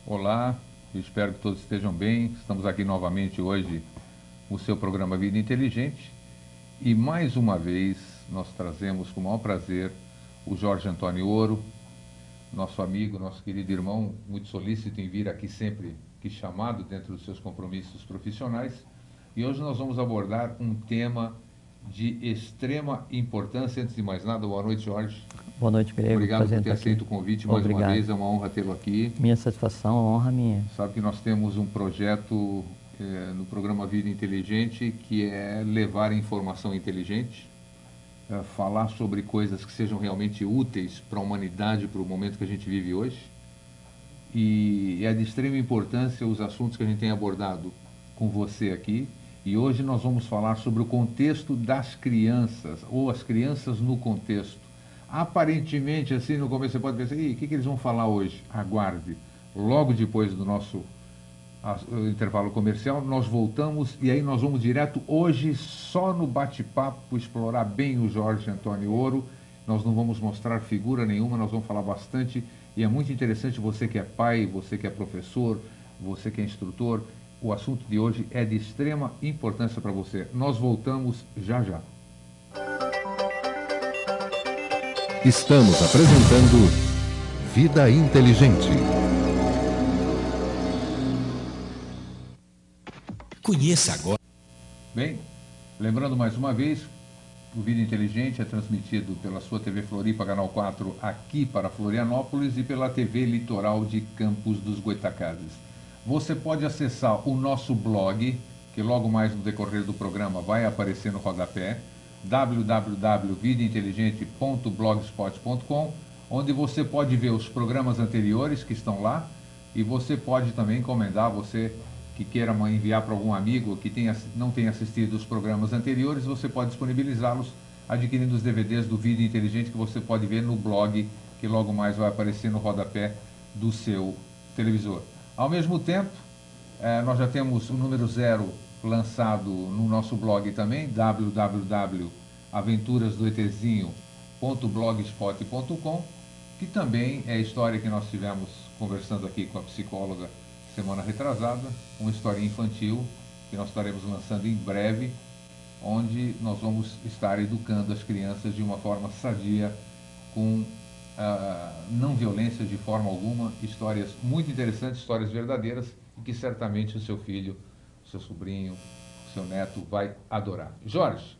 Olá, eu espero que todos estejam bem. Estamos aqui novamente hoje no seu programa Vida Inteligente e mais uma vez nós trazemos com o maior prazer o Jorge Antônio Ouro, nosso amigo, nosso querido irmão, muito solícito em vir aqui sempre que chamado dentro dos seus compromissos profissionais. E hoje nós vamos abordar um tema de extrema importância. Antes de mais nada, boa noite, Jorge. Boa noite, Grego. Obrigado por ter aceito o convite mais uma vez, é uma honra tê-lo aqui. Minha satisfação, honra minha. Sabe que nós temos um projeto no programa Vida Inteligente, que é levar informação inteligente, falar sobre coisas que sejam realmente úteis para a humanidade, para o momento que a gente vive hoje. E é de extrema importância os assuntos que a gente tem abordado com você aqui. E hoje nós vamos falar sobre o contexto das crianças, ou as crianças no contexto. Aparentemente, assim, no começo você pode pensar, o que eles vão falar hoje? Aguarde. Logo depois do nosso intervalo comercial, nós voltamos e aí nós vamos direto hoje só no bate-papo, explorar bem o Jorge Antônio Ouro. Nós não vamos mostrar figura nenhuma, nós vamos falar bastante e é muito interessante, você que é pai, você que é professor, você que é instrutor, o assunto de hoje é de extrema importância para você. Nós voltamos já já. Estamos apresentando Vida Inteligente. Conheça agora. Bem, lembrando mais uma vez, o Vida Inteligente é transmitido pela sua TV Floripa, Canal 4, aqui para Florianópolis e pela TV Litoral de Campos dos Goytacazes. Você pode acessar o nosso blog, que logo mais no decorrer do programa vai aparecer no rodapé, www.vidainteligente.blogspot.com, onde você pode ver os programas anteriores que estão lá e você pode também encomendar, você que queira enviar para algum amigo que não tenha assistido os programas anteriores, você pode disponibilizá-los adquirindo os DVDs do Vida Inteligente que você pode ver no blog, que logo mais vai aparecer no rodapé do seu televisor. Ao mesmo tempo, nós já temos o número 0 lançado no nosso blog também, www.aventurasdoetezinho.blogspot.com, que também é a história que nós tivemos conversando aqui com a psicóloga semana retrasada, uma história infantil que nós estaremos lançando em breve, onde nós vamos estar educando as crianças de uma forma sadia, com não violência de forma alguma, histórias muito interessantes, histórias verdadeiras, e que certamente o seu filho, o seu sobrinho, o seu neto vai adorar. Jorge,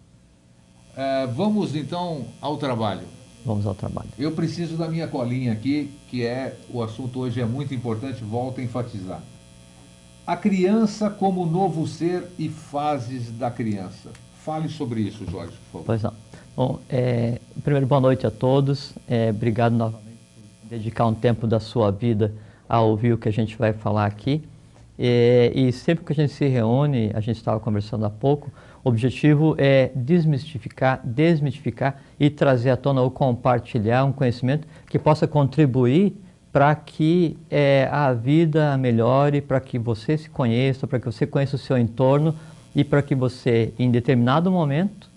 vamos então ao trabalho. Vamos ao trabalho. Eu preciso da minha colinha aqui, que o assunto hoje é muito importante, volto a enfatizar. A criança como novo ser e fases da criança. Fale sobre isso, Jorge, por favor. Pois não. Bom, primeiro, boa noite a todos. Obrigado novamente por dedicar um tempo da sua vida a ouvir o que a gente vai falar aqui. E sempre que a gente se reúne, a gente estava conversando há pouco, o objetivo é desmistificar e trazer à tona ou compartilhar um conhecimento que possa contribuir para que a vida melhore, para que você se conheça, para que você conheça o seu entorno e para que você, em determinado momento,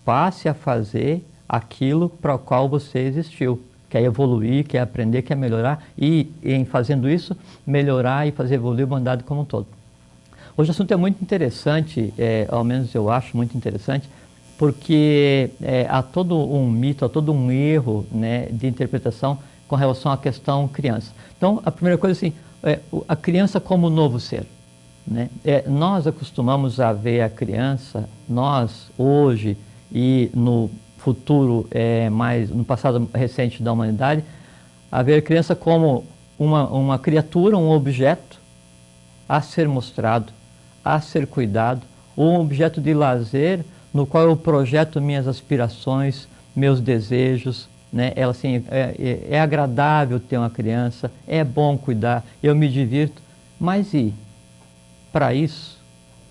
passe a fazer aquilo para o qual você existiu. Quer evoluir, quer aprender, quer melhorar e, em fazendo isso, melhorar e fazer evoluir a humanidade como um todo. Hoje o assunto é muito interessante, ao menos eu acho muito interessante, porque há todo um mito, há todo um erro, né, de interpretação com relação à questão criança. Então, a primeira coisa assim, a criança como novo ser. Né? Nós acostumamos a ver a criança, nós hoje e no futuro, no passado recente da humanidade, a ver a criança como uma criatura, um objeto a ser mostrado, a ser cuidado, um objeto de lazer no qual eu projeto minhas aspirações, meus desejos, né? Ela, assim, é agradável ter uma criança, é bom cuidar, eu me divirto, mas e para isso?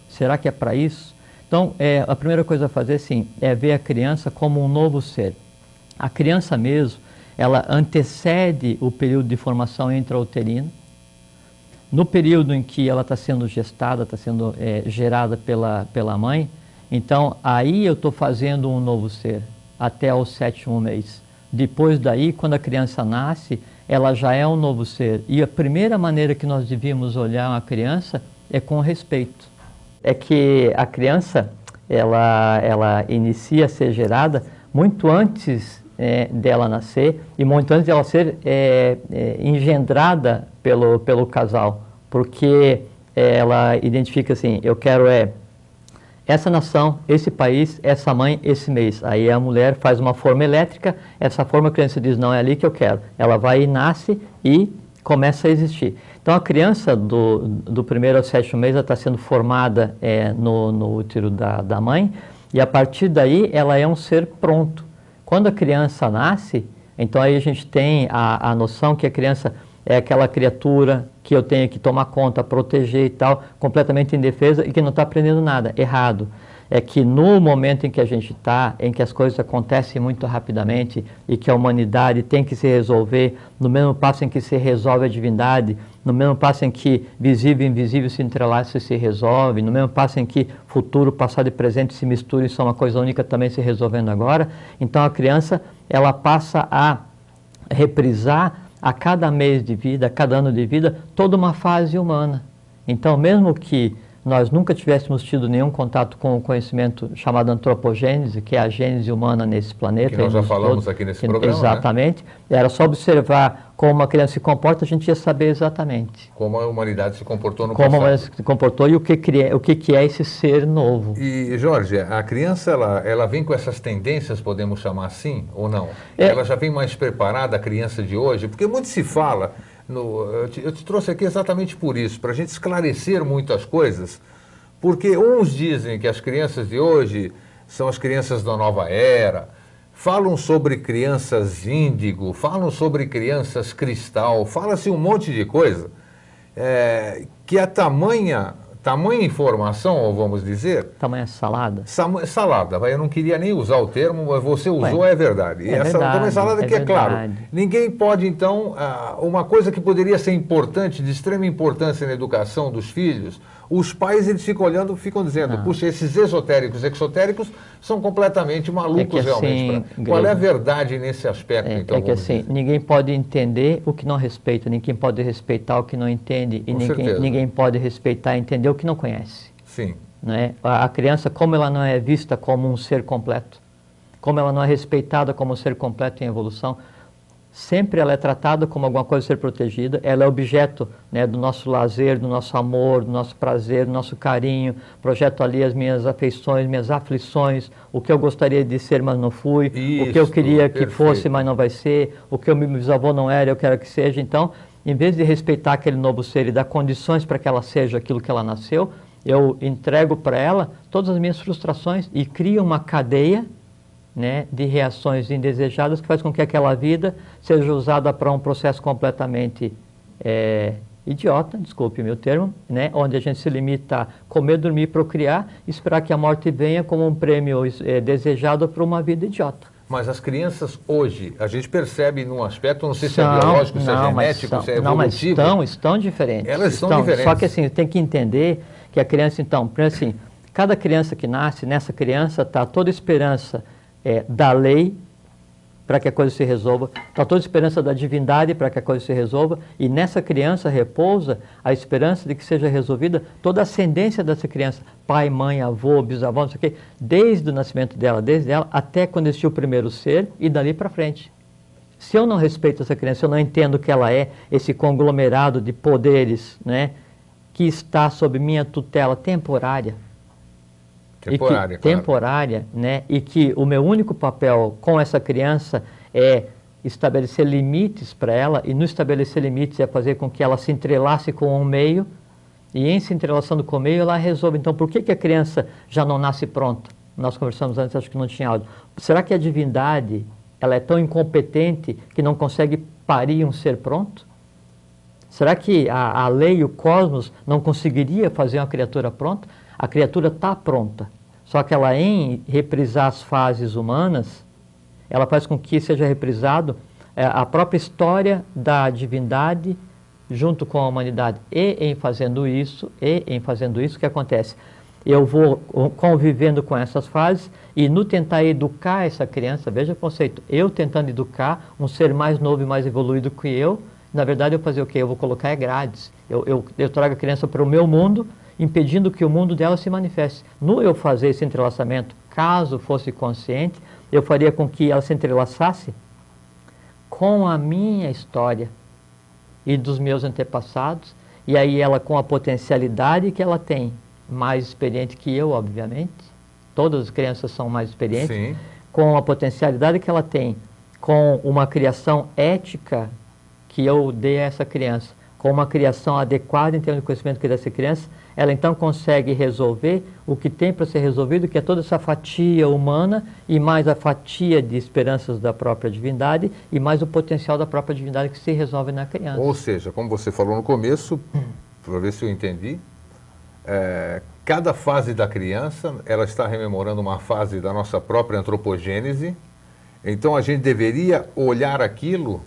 Será que é para isso? Então, a primeira coisa a fazer, sim, é ver a criança como um novo ser. A criança mesmo, ela antecede o período de formação intrauterina. No período em que ela está sendo gestada, está sendo gerada pela mãe, então aí eu estou fazendo um novo ser, até o 7º mês. Depois daí, quando a criança nasce, ela já é um novo ser. E a primeira maneira que nós devíamos olhar uma criança é com respeito. É que a criança, ela inicia a ser gerada muito antes dela nascer e muito antes dela ser engendrada pelo casal. Porque ela identifica assim, eu quero essa nação, esse país, essa mãe, esse mês. Aí a mulher faz uma forma elétrica, essa forma a criança diz, não, é ali que eu quero. Ela vai e nasce e começa a existir. Então a criança do primeiro ao 7º mês está sendo formada no útero da mãe e a partir daí ela é um ser pronto. Quando a criança nasce, então aí a gente tem a noção que a criança é aquela criatura que eu tenho que tomar conta, proteger e tal, completamente indefesa e que não está aprendendo nada, errado. É que no momento em que a gente está, em que as coisas acontecem muito rapidamente e que a humanidade tem que se resolver, no mesmo passo em que se resolve a divindade, no mesmo passo em que visível e invisível se entrelaçam e se resolve, no mesmo passo em que futuro, passado e presente se misturam e são uma coisa única também se resolvendo agora, então a criança ela passa a reprisar a cada mês de vida, a cada ano de vida, toda uma fase humana. Então, mesmo que nós nunca tivéssemos tido nenhum contato com o conhecimento chamado antropogênese, que é a gênese humana nesse planeta. Que nós já falamos aqui nesse programa, exatamente. Né? Era só observar como uma criança se comporta, a gente ia saber exatamente. Como a humanidade se comportou no passado. Como a humanidade se comportou e o que é esse ser novo. E, Jorge, a criança, ela vem com essas tendências, podemos chamar assim, ou não? Ela já vem mais preparada, a criança de hoje? Porque muito se fala... Eu te trouxe aqui exatamente por isso, para a gente esclarecer muitas coisas, porque uns dizem que as crianças de hoje são as crianças da nova era, falam sobre crianças índigo, falam sobre crianças cristal, fala-se um monte de coisa, que a tamanha informação, vamos dizer... Tamanha salada? Salada, eu não queria nem usar o termo, mas você usou, é verdade. E essa tamanha salada que é claro, ninguém pode então, uma coisa que poderia ser importante, de extrema importância na educação dos filhos, os pais eles ficam olhando, ficam dizendo, puxa, esses esotéricos, exotéricos são completamente malucos realmente. Qual é a verdade nesse aspecto, então? É que assim, ninguém pode entender o que não respeita, ninguém pode respeitar o que não entende e ninguém pode respeitar e entender o que não conhece. Sim. Não é? A criança, como ela não é vista como um ser completo, como ela não é respeitada como um ser completo em evolução, sempre ela é tratada como alguma coisa a ser protegida, ela é objeto, né, do nosso lazer, do nosso amor, do nosso prazer, do nosso carinho, projeto ali as minhas afeições, minhas aflições, o que eu gostaria de ser, mas não fui, o que eu queria que fosse, mas não vai ser, o que o meu bisavô não era, eu quero que seja. Então, em vez de respeitar aquele novo ser e dar condições para que ela seja aquilo que ela nasceu, eu entrego para ela todas as minhas frustrações e crio uma cadeia, né, de reações indesejadas que faz com que aquela vida seja usada para um processo completamente idiota, desculpe o meu termo, né, onde a gente se limita a comer, dormir, procriar e esperar que a morte venha como um prêmio desejado para uma vida idiota. Mas as crianças hoje, a gente percebe num aspecto, não sei se é biológico, se é genético, se é evolutivo. Não, mas estão diferentes. Elas estão diferentes. Só que assim, tem que entender que a criança, então, assim, cada criança que nasce, nessa criança está toda a esperança da lei para que a coisa se resolva, está toda a esperança da divindade para que a coisa se resolva, e nessa criança repousa a esperança de que seja resolvida toda a ascendência dessa criança, pai, mãe, avô, bisavô, não sei o quê, desde o nascimento dela, desde ela, até quando existiu o primeiro ser e dali para frente. Se eu não respeito essa criança, se eu não entendo que ela é esse conglomerado de poderes, né, que está sob minha tutela temporária, temporária, né? E que o meu único papel com essa criança é estabelecer limites para ela, e no estabelecer limites é fazer com que ela se entrelace com o meio, e em se entrelaçando com o meio ela resolve. Então, por que a criança já não nasce pronta? Nós conversamos antes, acho que não tinha áudio. Será que a divindade ela é tão incompetente que não consegue parir um ser pronto? Será que a lei, o cosmos, não conseguiria fazer uma criatura pronta? A criatura está pronta, só que ela, em reprisar as fases humanas, ela faz com que seja reprisado a própria história da divindade junto com a humanidade. E em fazendo isso, o que acontece? eu vou convivendo com essas fases e no tentar educar essa criança, veja o conceito, eu tentando educar um ser mais novo e mais evoluído que eu, na verdade eu fazer o quê? Eu vou colocar grades, eu trago a criança para o meu mundo, impedindo que o mundo dela se manifeste. No eu fazer esse entrelaçamento, caso fosse consciente, eu faria com que ela se entrelaçasse com a minha história e dos meus antepassados, e aí ela com a potencialidade que ela tem, mais experiente que eu, obviamente, todas as crianças são mais experientes, Sim. com a potencialidade que ela tem, com uma criação ética que eu dei a essa criança, com uma criação adequada em termos de conhecimento que dessa criança, ela então consegue resolver o que tem para ser resolvido, que é toda essa fatia humana e mais a fatia de esperanças da própria divindade e mais o potencial da própria divindade que se resolve na criança. Ou seja, como você falou no começo, para ver se eu entendi, cada fase da criança, ela está rememorando uma fase da nossa própria antropogênese, então a gente deveria olhar aquilo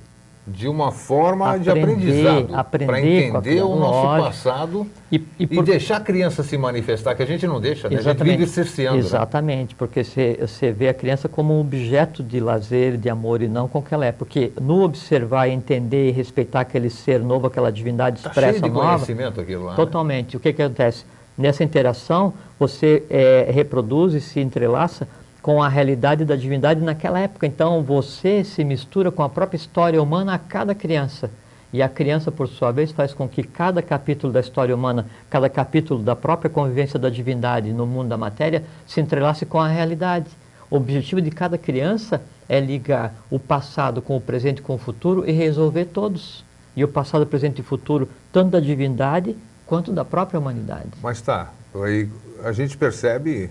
de uma forma de aprendizado, para entender o nosso passado e deixar a criança se manifestar, que a gente não deixa, né? A gente vive cerceando. Exatamente, né? Porque você vê a criança como um objeto de lazer, de amor e não com o que ela é. Porque no observar, entender e respeitar aquele ser novo, aquela divindade expressa cheio de nova, conhecimento aquilo lá. Totalmente. Né? O que acontece? Nessa interação, você reproduz e se entrelaça com a realidade da divindade naquela época. Então, você se mistura com a própria história humana a cada criança. E a criança, por sua vez, faz com que cada capítulo da história humana, cada capítulo da própria convivência da divindade no mundo da matéria, se entrelace com a realidade. O objetivo de cada criança é ligar o passado com o presente e com o futuro e resolver todos. E o passado, o presente e o futuro, tanto da divindade quanto da própria humanidade. Mas tá, aí a gente percebe...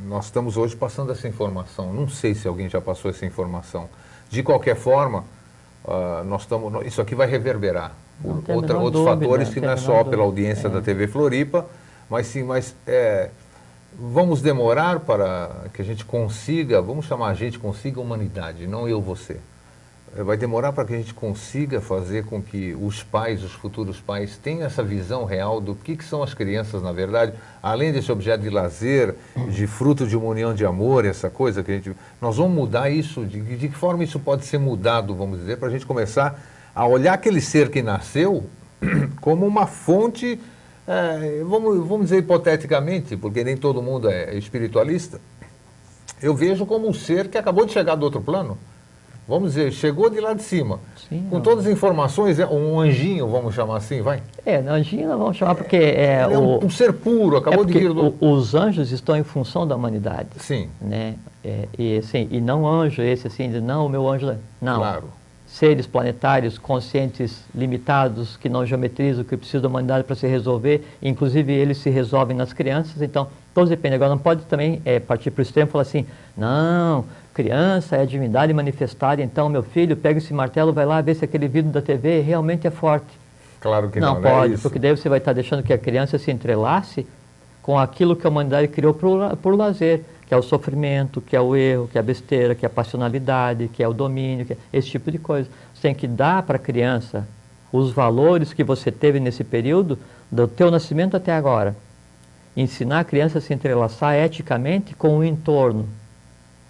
Nós estamos hoje passando essa informação. Não sei se alguém já passou essa informação. De qualquer forma, isso aqui vai reverberar por outros fatores que não é só pela audiência da TV Floripa, mas sim, vamos demorar para que a gente consiga, vamos chamar consiga a humanidade, não eu, você. Vai demorar para que a gente consiga fazer com que os pais, os futuros pais, tenham essa visão real do que são as crianças, na verdade, além desse objeto de lazer, de fruto de uma união de amor, essa coisa que a gente... Nós vamos mudar isso, de que forma isso pode ser mudado, vamos dizer, para a gente começar a olhar aquele ser que nasceu como uma fonte, vamos dizer hipoteticamente, porque nem todo mundo é espiritualista, eu vejo como um ser que acabou de chegar do outro plano. Vamos dizer, chegou de lá de cima, com todas as informações, um anjinho, vamos chamar assim, vai? Anjinho nós vamos chamar porque ele é um ser puro, acabou de vir do... Os anjos estão em função da humanidade. Sim. Né? E não anjo esse assim, não, o meu anjo... Não. Claro. Seres planetários, conscientes, limitados, que não geometrizam, que precisam da humanidade para se resolver, inclusive eles se resolvem nas crianças, então todos dependem. Agora não pode também partir para o extremo e falar assim, não... Criança é a divindade manifestada, então meu filho pega esse martelo, vai lá ver se aquele vidro da TV realmente é forte. Claro que não, não pode, é isso. Porque daí você vai estar deixando que a criança se entrelace com aquilo que a humanidade criou por lazer, que é o sofrimento, que é o erro, que é a besteira, que é a passionalidade, que é o domínio, que é esse tipo de coisa. Você tem que dar para a criança os valores que você teve nesse período, do teu nascimento até agora. Ensinar a criança a se entrelaçar eticamente com o entorno.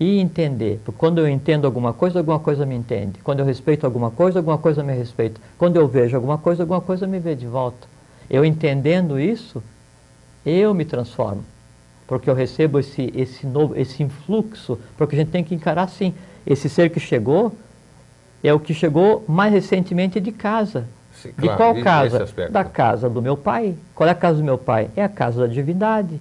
E entender, porque quando eu entendo alguma coisa me entende. Quando eu respeito alguma coisa me respeita. Quando eu vejo alguma coisa me vê de volta. Eu entendendo isso, eu me transformo. Porque eu recebo esse influxo, porque a gente tem que encarar assim. Esse ser que chegou, é o que chegou mais recentemente de casa. Sim, de claro, qual casa? aspecto. Da casa do meu pai. Qual é a casa do meu pai? É a casa da divindade.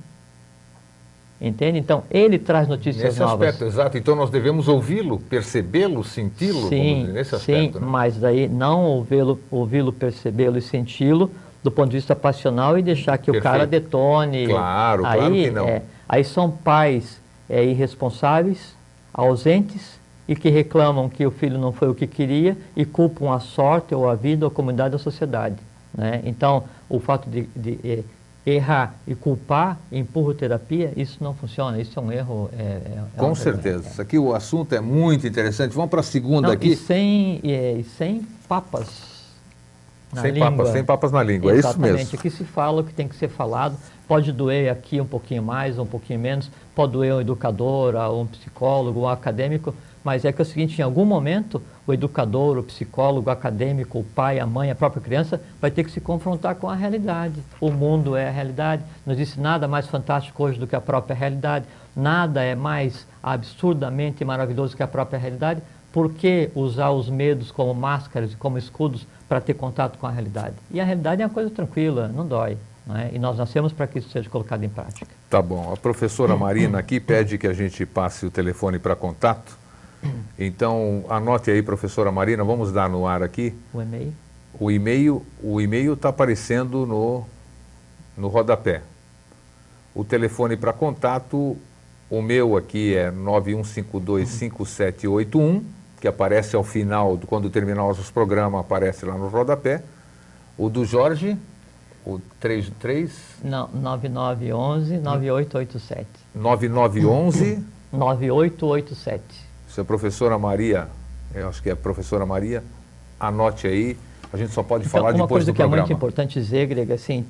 Entende? Então, ele traz notícias nesse novas. Nesse aspecto, exato. Então, nós devemos ouvi-lo, percebê-lo, senti-lo, nesse aspecto. Sim, né? Mas daí não ouvi-lo, percebê-lo e senti-lo do ponto de vista passional e deixar que o cara detone. Claro, aí, claro que não. Aí são pais irresponsáveis, ausentes e que reclamam que o filho não foi o que queria e culpam a sorte ou a vida ou a comunidade ou a sociedade. Né? Então, o fato de errar e culpar em empurroterapia, isso não funciona, isso é um erro. Com certeza. Aqui o assunto é muito interessante. Vamos para a segunda aqui. E sem papas. Sem papas na língua, é isso mesmo. Exatamente, aqui se fala o que tem que ser falado, pode doer aqui um pouquinho mais, um pouquinho menos, pode doer um educador, um psicólogo, um acadêmico, mas é que é o seguinte, em algum momento, o educador, o psicólogo, o acadêmico, o pai, a mãe, a própria criança, vai ter que se confrontar com a realidade. O mundo é a realidade, não existe nada mais fantástico hoje do que a própria realidade, nada é mais absurdamente maravilhoso que a própria realidade. Por que usar os medos como máscaras e como escudos para ter contato com a realidade? E a realidade é uma coisa tranquila, não dói, não é? E nós nascemos para que isso seja colocado em prática. Tá bom. A professora Marina aqui pede que a gente passe o telefone para contato. Então, anote aí, professora Marina, vamos dar no ar aqui. O e-mail? O e-mail está aparecendo no rodapé. O telefone para contato, o meu aqui é 91525781, que aparece ao final, quando terminar o nosso programa, aparece lá no rodapé. O do Jorge, o 33... Não, 9911-9887. 9911... 9887. Se a professora Maria, eu acho que é a professora Maria, anote aí, a gente só pode falar depois do programa. Uma coisa que é muito importante dizer, Greg, assim,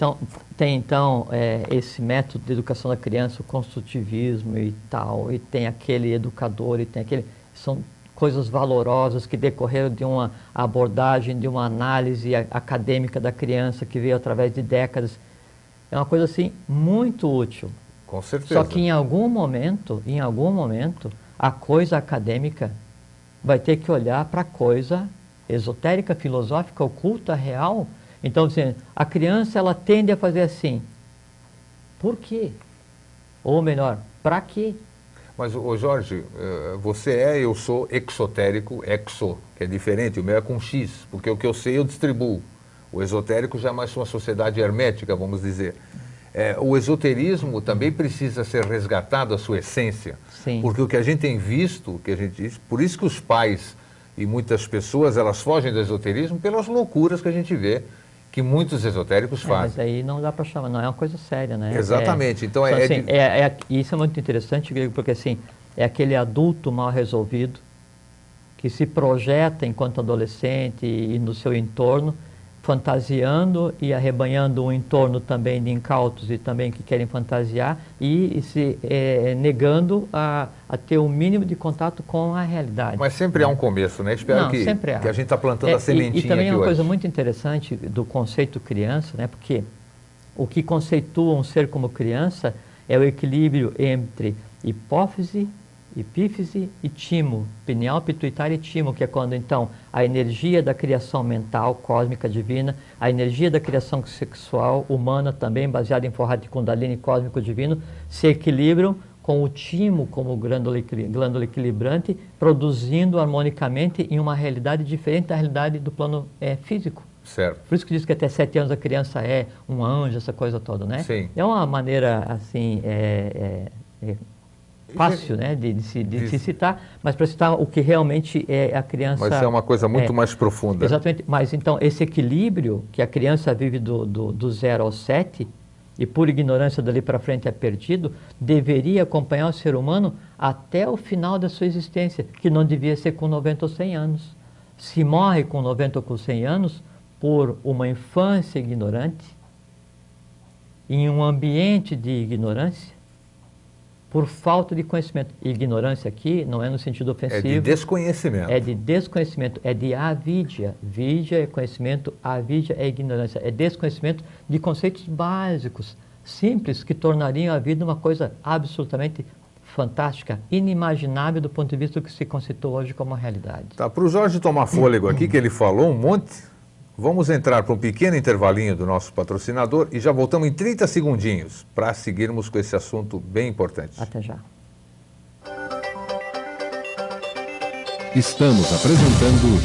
tem esse método de educação da criança, o construtivismo e tal, e tem aquele educador, e tem aquele... São coisas valorosas que decorreram de uma abordagem, de uma análise acadêmica da criança que veio através de décadas. É uma coisa, assim, muito útil. Com certeza. Só que em algum momento, a coisa acadêmica vai ter que olhar para a coisa esotérica, filosófica, oculta, real. Então, assim, a criança ela tende a fazer assim. Por quê? Ou melhor, para quê? Mas, Jorge, eu sou exotérico, que é diferente, o meu é com X, porque o que eu sei eu distribuo. O esotérico já é mais uma sociedade hermética, vamos dizer. O esoterismo também precisa ser resgatado a sua essência. Sim. Porque o que a gente tem visto, por isso que os pais e muitas pessoas, elas fogem do esoterismo pelas loucuras que a gente vê que muitos esotéricos fazem. Mas aí não dá para chamar, não é uma coisa séria, né? Exatamente. Então isso é muito interessante, porque assim, é aquele adulto mal resolvido que se projeta enquanto adolescente e no seu entorno, fantasiando e arrebanhando um entorno também de incautos e também que querem fantasiar e se negando a ter o mínimo de contato com a realidade. Mas sempre há um começo, né? Espero que a gente está plantando a sementinha e também aqui é uma hoje. coisa muito interessante do conceito criança, né? Porque o que conceitua um ser como criança é o equilíbrio entre hipófise, epífise e timo, pineal, pituitário e timo, que é quando então a energia da criação mental, cósmica, divina, a energia da criação sexual, humana também, baseada em forrado de Kundalini cósmico divino, se equilibram com o timo como glândula equilibrante, produzindo harmonicamente em uma realidade diferente da realidade do plano físico. Certo. Por isso que diz que até 7 anos a criança é um anjo, essa coisa toda, né? Sim. É uma maneira, assim, fácil, né, de se citar, mas para citar o que realmente é a criança... Mas é uma coisa muito mais profunda. Exatamente, mas então esse equilíbrio que a criança vive do 0 ao 7, e por ignorância dali para frente é perdido, deveria acompanhar o ser humano até o final da sua existência, que não devia ser com 90 ou 100 anos. Se morre com 90 ou com 100 anos por uma infância ignorante, em um ambiente de ignorância, por falta de conhecimento. Ignorância aqui não é no sentido ofensivo. É de desconhecimento. É de desconhecimento, é de avidya. Vidya é conhecimento, avidya é ignorância. É desconhecimento de conceitos básicos, simples, que tornariam a vida uma coisa absolutamente fantástica, inimaginável do ponto de vista do que se conceitou hoje como uma realidade. Tá, para o Jorge tomar fôlego aqui, que ele falou um monte, vamos entrar para um pequeno intervalinho do nosso patrocinador e já voltamos em 30 segundinhos para seguirmos com esse assunto bem importante. Até já. Estamos apresentando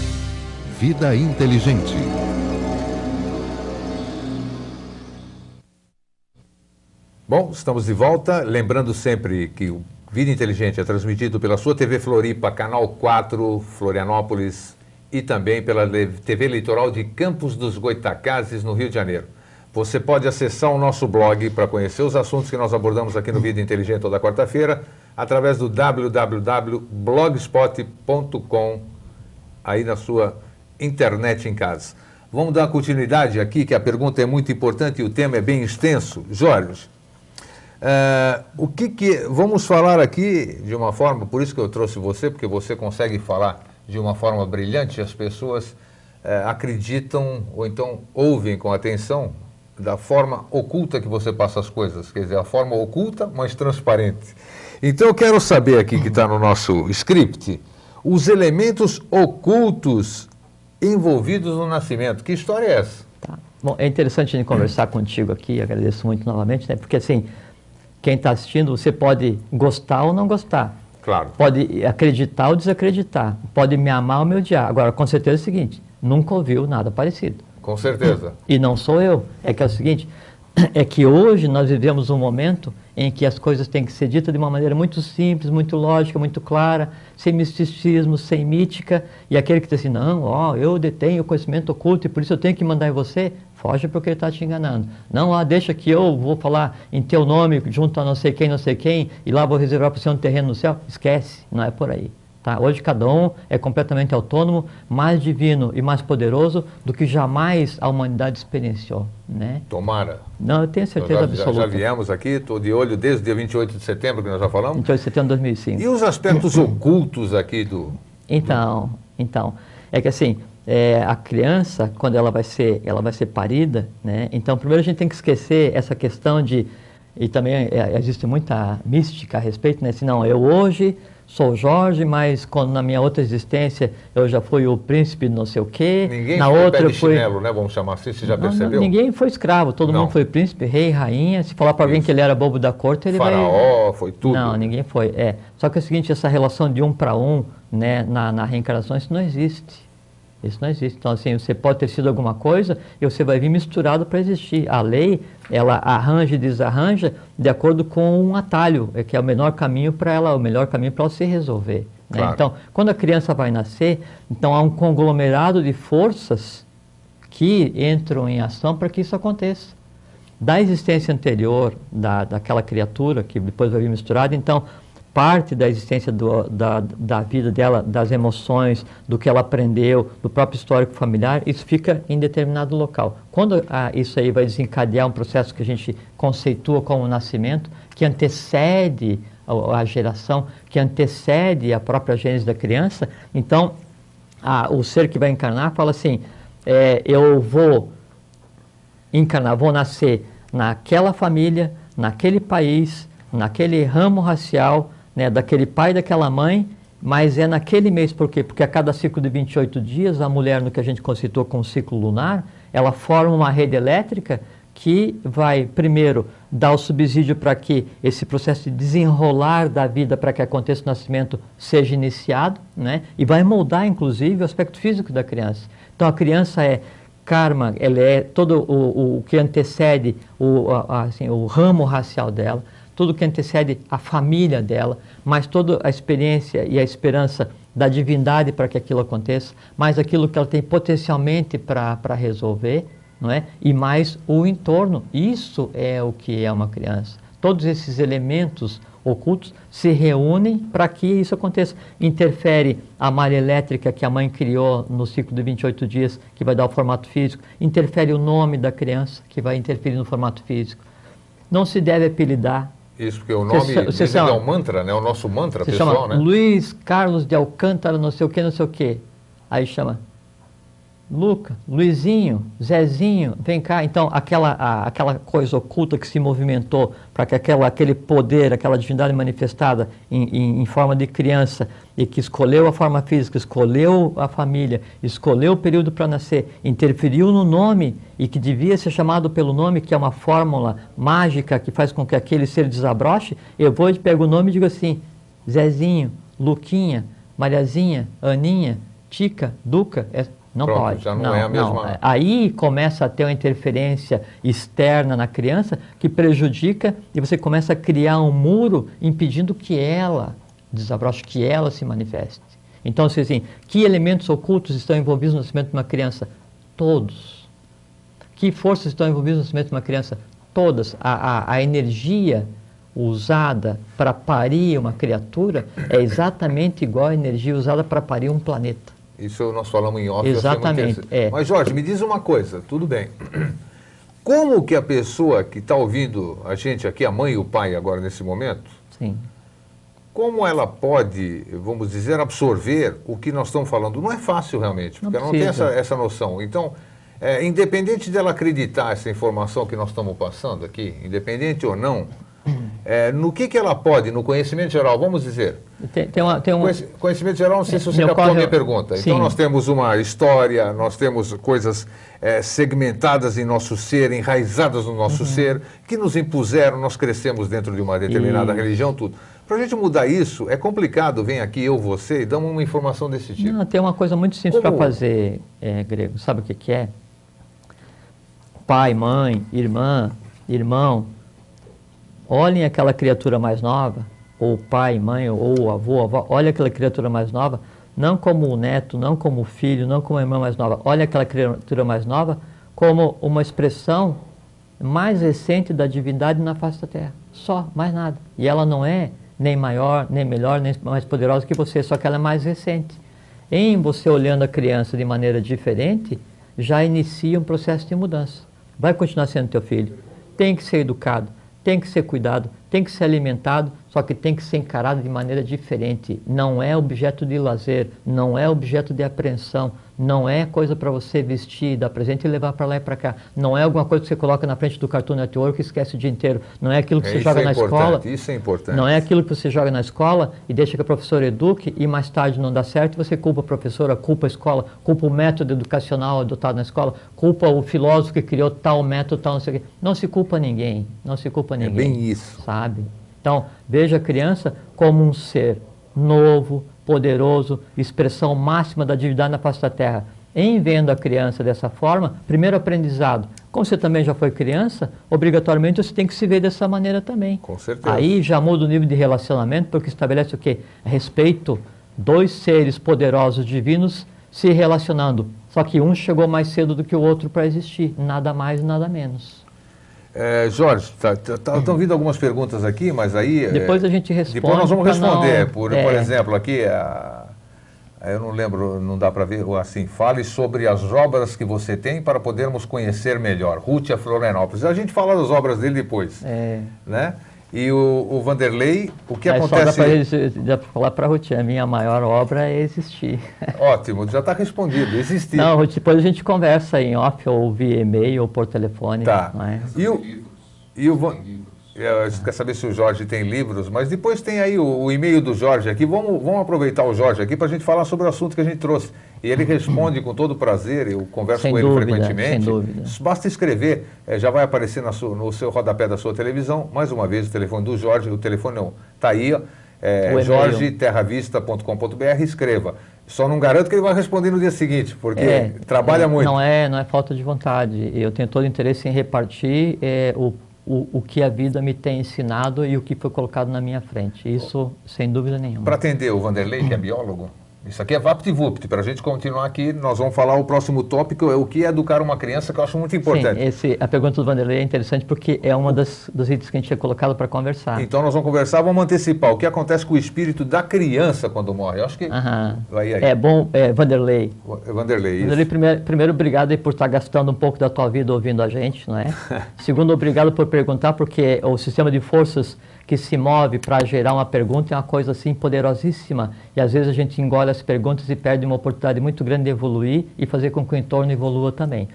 Vida Inteligente. Bom, estamos de volta. Lembrando sempre que o Vida Inteligente é transmitido pela sua TV Floripa, Canal 4, Florianópolis, e também pela TV Litoral de Campos dos Goitacazes, no Rio de Janeiro. Você pode acessar o nosso blog para conhecer os assuntos que nós abordamos aqui no Vida Inteligente toda quarta-feira, através do www.blogspot.com, aí na sua internet em casa. Vamos dar continuidade aqui, que a pergunta é muito importante e o tema é bem extenso. Jorge, vamos falar aqui de uma forma, por isso que eu trouxe você, porque você consegue falar de uma forma brilhante, as pessoas acreditam ou então ouvem com atenção da forma oculta que você passa as coisas, quer dizer, a forma oculta, mas transparente. Então eu quero saber aqui, que está no nosso script, os elementos ocultos envolvidos no nascimento. Que história é essa? Tá. Bom, é interessante a gente conversar contigo aqui, agradeço muito novamente, né? Porque assim, quem está assistindo, você pode gostar ou não gostar. Claro. Pode acreditar ou desacreditar. Pode me amar ou me odiar. Agora, com certeza é o seguinte, nunca ouviu nada parecido. Com certeza. E não sou eu. É que é o seguinte, é que hoje nós vivemos um momento em que as coisas têm que ser ditas de uma maneira muito simples, muito lógica, muito clara, sem misticismo, sem mítica, e aquele que diz assim, não, ó, eu detenho o conhecimento oculto e por isso eu tenho que mandar em você, foge porque ele está te enganando. Não, deixa que eu vou falar em teu nome, junto a não sei quem, e lá vou reservar para você um terreno no céu. Esquece, não é por aí. Tá? Hoje cada um é completamente autônomo, mais divino e mais poderoso do que jamais a humanidade experienciou. Né? Tomara. Não, eu tenho certeza absoluta. Já viemos aqui, estou de olho desde o dia 28 de setembro, que nós já falamos. 28 de setembro de 2005. E os aspectos ocultos aqui do... Então, é que assim, a criança, quando ela vai ser parida, né? Então primeiro a gente tem que esquecer essa questão de, e também existe muita mística a respeito, né? Assim, não, eu hoje sou Jorge, mas quando na minha outra existência eu já fui o príncipe não sei o quê. Ninguém na foi outra pé de chinelo, né? Vamos chamar assim, você já percebeu? Ninguém foi escravo, todo mundo foi príncipe, rei, rainha. Se falar para alguém que ele era bobo da corte, ele Faraó, foi tudo. Não, ninguém foi. Só que é o seguinte, essa relação de um para um, né, na reencarnação, isso não existe. Isso não existe. Então, assim, você pode ter sido alguma coisa e você vai vir misturado para existir. A lei, ela arranja e desarranja de acordo com um atalho, que é o menor caminho para ela, se resolver. Né? Claro. Então, quando a criança vai nascer, então há um conglomerado de forças que entram em ação para que isso aconteça. Da existência anterior daquela criatura, que depois vai vir misturada, então parte da existência da vida dela, das emoções, do que ela aprendeu, do próprio histórico familiar, isso fica em determinado local. Quando isso aí vai desencadear um processo que a gente conceitua como nascimento, que antecede a geração, que antecede a própria gênese da criança, então o ser que vai encarnar fala assim, eu vou encarnar, vou nascer naquela família, naquele país, naquele ramo racial, né, daquele pai e daquela mãe, mas é naquele mês, por quê? Porque a cada ciclo de 28 dias, a mulher, no que a gente conceitou como ciclo lunar, ela forma uma rede elétrica que vai, primeiro, dar o subsídio para que esse processo de desenrolar da vida para que aconteça o nascimento seja iniciado, né, e vai moldar, inclusive, o aspecto físico da criança. Então, a criança karma, ela é todo o que antecede o ramo racial dela, tudo que antecede a família dela, mais toda a experiência e a esperança da divindade para que aquilo aconteça, mais aquilo que ela tem potencialmente para resolver, não é? E mais o entorno. Isso é o que é uma criança. Todos esses elementos ocultos se reúnem para que isso aconteça. Interfere a malha elétrica que a mãe criou no ciclo de 28 dias, que vai dar o formato físico. Interfere o nome da criança, que vai interferir no formato físico. Não se deve apelidar. Isso, porque o nome é um mantra, né? O nosso mantra pessoal, chama, né? Luiz Carlos de Alcântara, não sei o que. Aí chama Luca, Luizinho, Zezinho, vem cá. Então, aquela coisa oculta que se movimentou para que aquele poder, aquela divindade manifestada em forma de criança e que escolheu a forma física, escolheu a família, escolheu o período para nascer, interferiu no nome e que devia ser chamado pelo nome, que é uma fórmula mágica que faz com que aquele ser desabroche, eu vou e pego o nome e digo assim, Zezinho, Luquinha, Mariazinha, Aninha, Tica, Duca... Não Pronto, pode. Já não é a mesma... Não. Aí começa a ter uma interferência externa na criança que prejudica e você começa a criar um muro impedindo que ela desabroche, que ela se manifeste. Então, assim, que elementos ocultos estão envolvidos no nascimento de uma criança? Todos. Que forças estão envolvidas no nascimento de uma criança? Todas. A energia usada para parir uma criatura é exatamente igual à energia usada para parir um planeta. Isso nós falamos em off. Exatamente. Mas, Jorge, me diz uma coisa, tudo bem. Como que a pessoa que está ouvindo a gente aqui, a mãe e o pai agora nesse momento, Sim. como ela pode, vamos dizer, absorver o que nós estamos falando? Não é fácil realmente, porque ela não tem essa noção. Então, independente dela acreditar essa informação que nós estamos passando aqui, independente ou não, no que ela pode, no conhecimento geral, vamos dizer... Conhecimento geral, não sei se você captou a minha pergunta. Sim. Então, nós temos uma história, nós temos coisas segmentadas em nosso ser, enraizadas no nosso ser, que nos impuseram, nós crescemos dentro de uma determinada religião, tudo. Para a gente mudar isso, é complicado, vem aqui eu, você, e damos uma informação desse tipo. Não, tem uma coisa muito simples para fazer, Grego. Sabe o que é? Pai, mãe, irmã, irmão, olhem aquela criatura mais nova, ou pai, mãe, ou avô, avó, olha aquela criatura mais nova, não como o neto, não como o filho, não como a irmã mais nova, olha aquela criatura mais nova como uma expressão mais recente da divindade na face da terra. Só, mais nada. E ela não é nem maior, nem melhor, nem mais poderosa que você, só que ela é mais recente. Em você olhando a criança de maneira diferente, já inicia um processo de mudança. Vai continuar sendo teu filho. Tem que ser educado, tem que ser cuidado, tem que ser alimentado, só que tem que ser encarado de maneira diferente. Não é objeto de lazer, não é objeto de apreensão, não é coisa para você vestir, dar presente e levar para lá e para cá. Não é alguma coisa que você coloca na frente do Cartoon Network e esquece o dia inteiro. Não é aquilo que você joga na escola. Isso é importante. Não é aquilo que você joga na escola e deixa que a professora eduque e mais tarde não dá certo, você culpa a professora, culpa a escola, culpa o método educacional adotado na escola, culpa o filósofo que criou tal método, tal não sei o quê. Não se culpa ninguém, não se culpa ninguém. É bem isso. Sabe? Então, veja a criança como um ser novo, poderoso, expressão máxima da divindade na face da terra. Em vendo a criança dessa forma, primeiro aprendizado, como você também já foi criança, obrigatoriamente você tem que se ver dessa maneira também. Com certeza. Aí já muda o nível de relacionamento, porque estabelece o quê? Respeito, dois seres poderosos divinos se relacionando. Só que um chegou mais cedo do que o outro para existir, nada mais, nada menos. Jorge, estão vindo algumas perguntas aqui, mas aí... Depois a gente responde. Depois nós vamos responder. Por É. exemplo, aqui, eu não lembro, não dá para ver, assim, fale sobre as obras que você tem para podermos conhecer melhor. Rútia Florianópolis. A gente fala das obras dele depois. Né? E o Vanderlei, o que acontece... Dá para falar para a Ruth, a minha maior obra é existir. Ótimo, já está respondido, existir. Não, Ruth, depois a gente conversa em off, ou via e-mail, ou por telefone. Tá. Não é? A gente quer saber se o Jorge tem livros, mas depois tem aí o e-mail do Jorge aqui. Vamos aproveitar o Jorge aqui para a gente falar sobre o assunto que a gente trouxe. E ele responde com todo prazer, eu converso com ele frequentemente. Sem dúvida. Basta escrever, já vai aparecer no seu rodapé da sua televisão. Mais uma vez, o telefone do Jorge, o telefone não, está aí, ó, jorgeterravista.com.br, escreva. Só não garanto que ele vai responder no dia seguinte, porque trabalha muito. Não é falta de vontade. Eu tenho todo interesse em repartir o que a vida me tem ensinado e o que foi colocado na minha frente. Isso, sem dúvida nenhuma. Para atender o Vanderlei, que é biólogo, isso aqui é VaptVupt. Para a gente continuar aqui, nós vamos falar o próximo tópico, o que é educar uma criança, que eu acho muito importante. Sim, a pergunta do Vanderlei é interessante porque é uma dos itens que a gente tinha colocado para conversar. Então nós vamos conversar, vamos antecipar. O que acontece com o espírito da criança quando morre? Eu acho que vai aí. É bom, Vanderlei. Vanderlei, isso. Vanderlei, primeiro, obrigado aí por estar gastando um pouco da tua vida ouvindo a gente, não é? Segundo, obrigado por perguntar, porque o sistema de forças que se move para gerar uma pergunta é uma coisa assim poderosíssima, e às vezes a gente engole as perguntas e perde uma oportunidade muito grande de evoluir e fazer com que o entorno evolua também.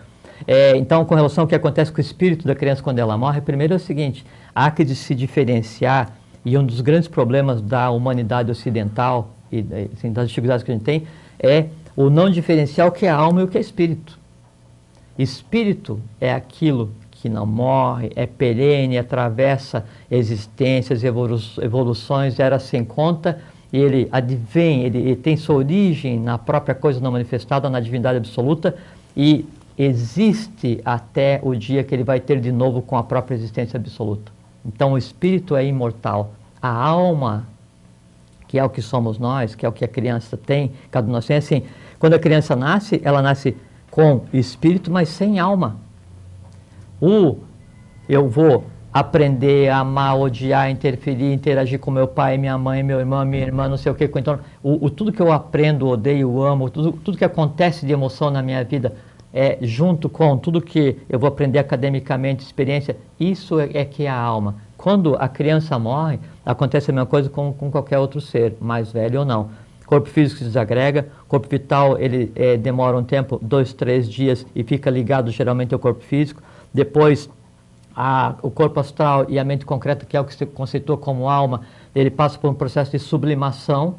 Então, com relação ao que acontece com o espírito da criança quando ela morre, primeiro é o seguinte: há que se diferenciar, e um dos grandes problemas da humanidade ocidental e assim, das dificuldades que a gente tem é o não diferenciar o que é alma e o que é espírito. Espírito é aquilo que não morre, é perene, atravessa existências, evoluções, era sem conta, e ele advém, ele tem sua origem na própria coisa não manifestada, na divindade absoluta, e existe até o dia que ele vai ter de novo com a própria existência absoluta. Então o espírito é imortal. A alma, que é o que somos nós, que é o que a criança tem, cada um de nós tem, assim, quando a criança nasce, ela nasce com espírito, mas sem alma. Eu vou aprender a amar, odiar, interferir, interagir com meu pai, minha mãe, meu irmão, minha irmã, não sei o que, com o entorno. Tudo que eu aprendo, odeio, amo, tudo que acontece de emoção na minha vida, junto com tudo que eu vou aprender academicamente, experiência, isso é que é a alma. Quando a criança morre, acontece a mesma coisa com qualquer outro ser, mais velho ou não. Corpo físico se desagrega, corpo vital ele demora um tempo, 2, 3 dias, e fica ligado geralmente ao corpo físico. Depois, o corpo astral e a mente concreta, que é o que se conceitua como alma, ele passa por um processo de sublimação,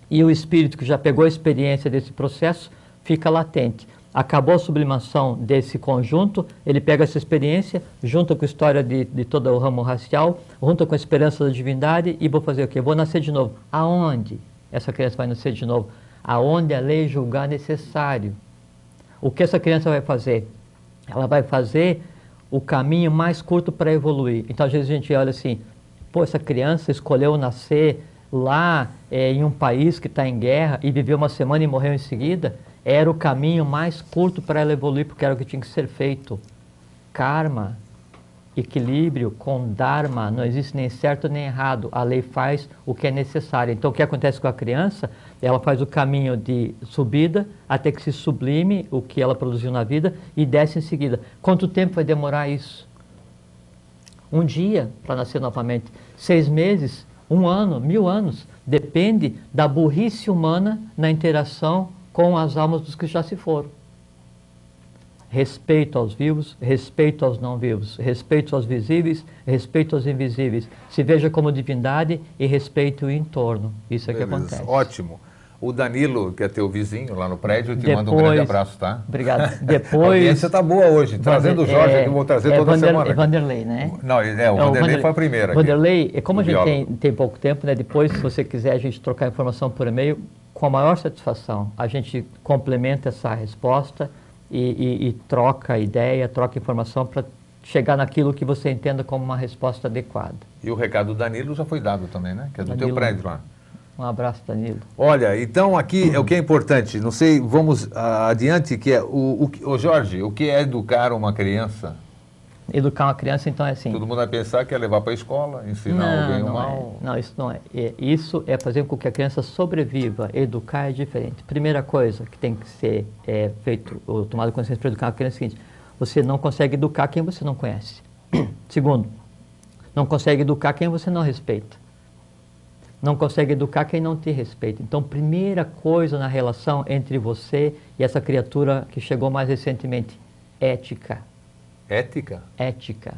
e o espírito que já pegou a experiência desse processo fica latente. Acabou a sublimação desse conjunto, ele pega essa experiência, junta com a história de todo o ramo racial, junta com a esperança da divindade, e vou fazer o quê? Vou nascer de novo. Aonde essa criança vai nascer de novo? Aonde a lei julgar necessário. O que essa criança vai fazer? Ela vai fazer o caminho mais curto para evoluir. Então, às vezes a gente olha assim, pô, essa criança escolheu nascer lá em um país que está em guerra e viveu uma semana e morreu em seguida. Era o caminho mais curto para ela evoluir, porque era o que tinha que ser feito. Karma, equilíbrio com Dharma, não existe nem certo nem errado. A lei faz o que é necessário. Então, o que acontece com a criança? Ela faz o caminho de subida até que se sublime o que ela produziu na vida e desce em seguida. Quanto tempo vai demorar isso? Um dia para nascer novamente. 6 meses? 1 ano? 1000 anos? Depende da burrice humana na interação com as almas dos que já se foram. Respeito aos vivos, respeito aos não vivos, respeito aos visíveis, respeito aos invisíveis. Se veja como divindade e respeite o entorno. Isso é que acontece. Ótimo. O Danilo, que é teu vizinho lá no prédio, te manda um grande abraço, tá? Obrigado. A audiência está boa hoje. Trazendo o Jorge, que eu vou trazer toda semana. É Vanderlei, né? Não, o Vanderlei foi a primeira. Vanderlei, como a gente tem pouco tempo, né? Depois, se você quiser a gente trocar informação por e-mail, com a maior satisfação, a gente complementa essa resposta e troca ideia, troca informação para chegar naquilo que você entenda como uma resposta adequada. E o recado do Danilo já foi dado também, né? Que é do Danilo, teu prédio lá. Um abraço, Danilo. Olha, então aqui é o que é importante, não sei, vamos adiante, que é o Jorge, o que é educar uma criança? Educar uma criança, então, é assim... Todo mundo vai pensar que é levar para a escola, ensinar o bem ou mal. Não, isso não é. Isso é fazer com que a criança sobreviva. Educar é diferente. Primeira coisa que tem que ser feito, ou tomado consciência para educar uma criança é o seguinte: você não consegue educar quem você não conhece. Segundo, não consegue educar quem você não respeita. Não consegue educar quem não te respeita. Então, primeira coisa na relação entre você e essa criatura que chegou mais recentemente, ética. Ética? Ética.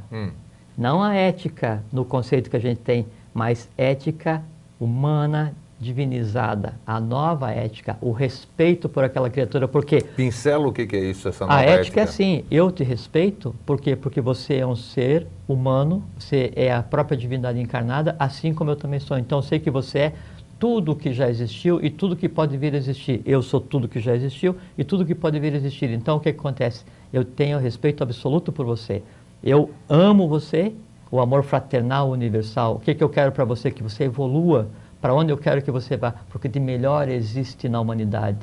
Não a ética no conceito que a gente tem, mas ética humana divinizada. A nova ética, o respeito por aquela criatura. Por quê? Pincela o que é isso, essa nova ética? A ética é ética? assim, eu te respeito, por quê? Porque você é um ser humano, você é a própria divindade encarnada, assim como eu também sou. Então eu sei que você é tudo que já existiu e tudo que pode vir a existir. Eu sou tudo que já existiu e tudo que pode vir a existir. Então o que acontece? Eu tenho respeito absoluto por você. Eu amo você, o amor fraternal universal. O que eu quero para você? Que você evolua para onde eu quero que você vá, porque de melhor existe na humanidade.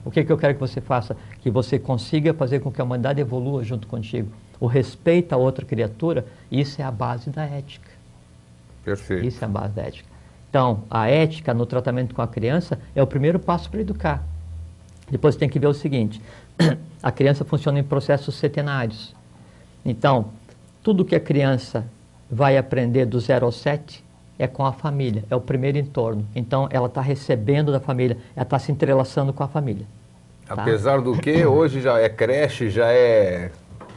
O que eu quero que você faça? Que você consiga fazer com que a humanidade evolua junto contigo. O respeito a outra criatura, isso é a base da ética. Perfeito. Isso é a base da ética. Então, a ética no tratamento com a criança é o primeiro passo para educar. Depois tem que ver o seguinte: a criança funciona em processos setenários. Então, tudo que a criança vai aprender do 0 ao 7 é com a família, é o primeiro entorno. Então, ela está recebendo da família, ela está se entrelaçando com a família. Tá? Apesar do que, hoje já é creche, já é...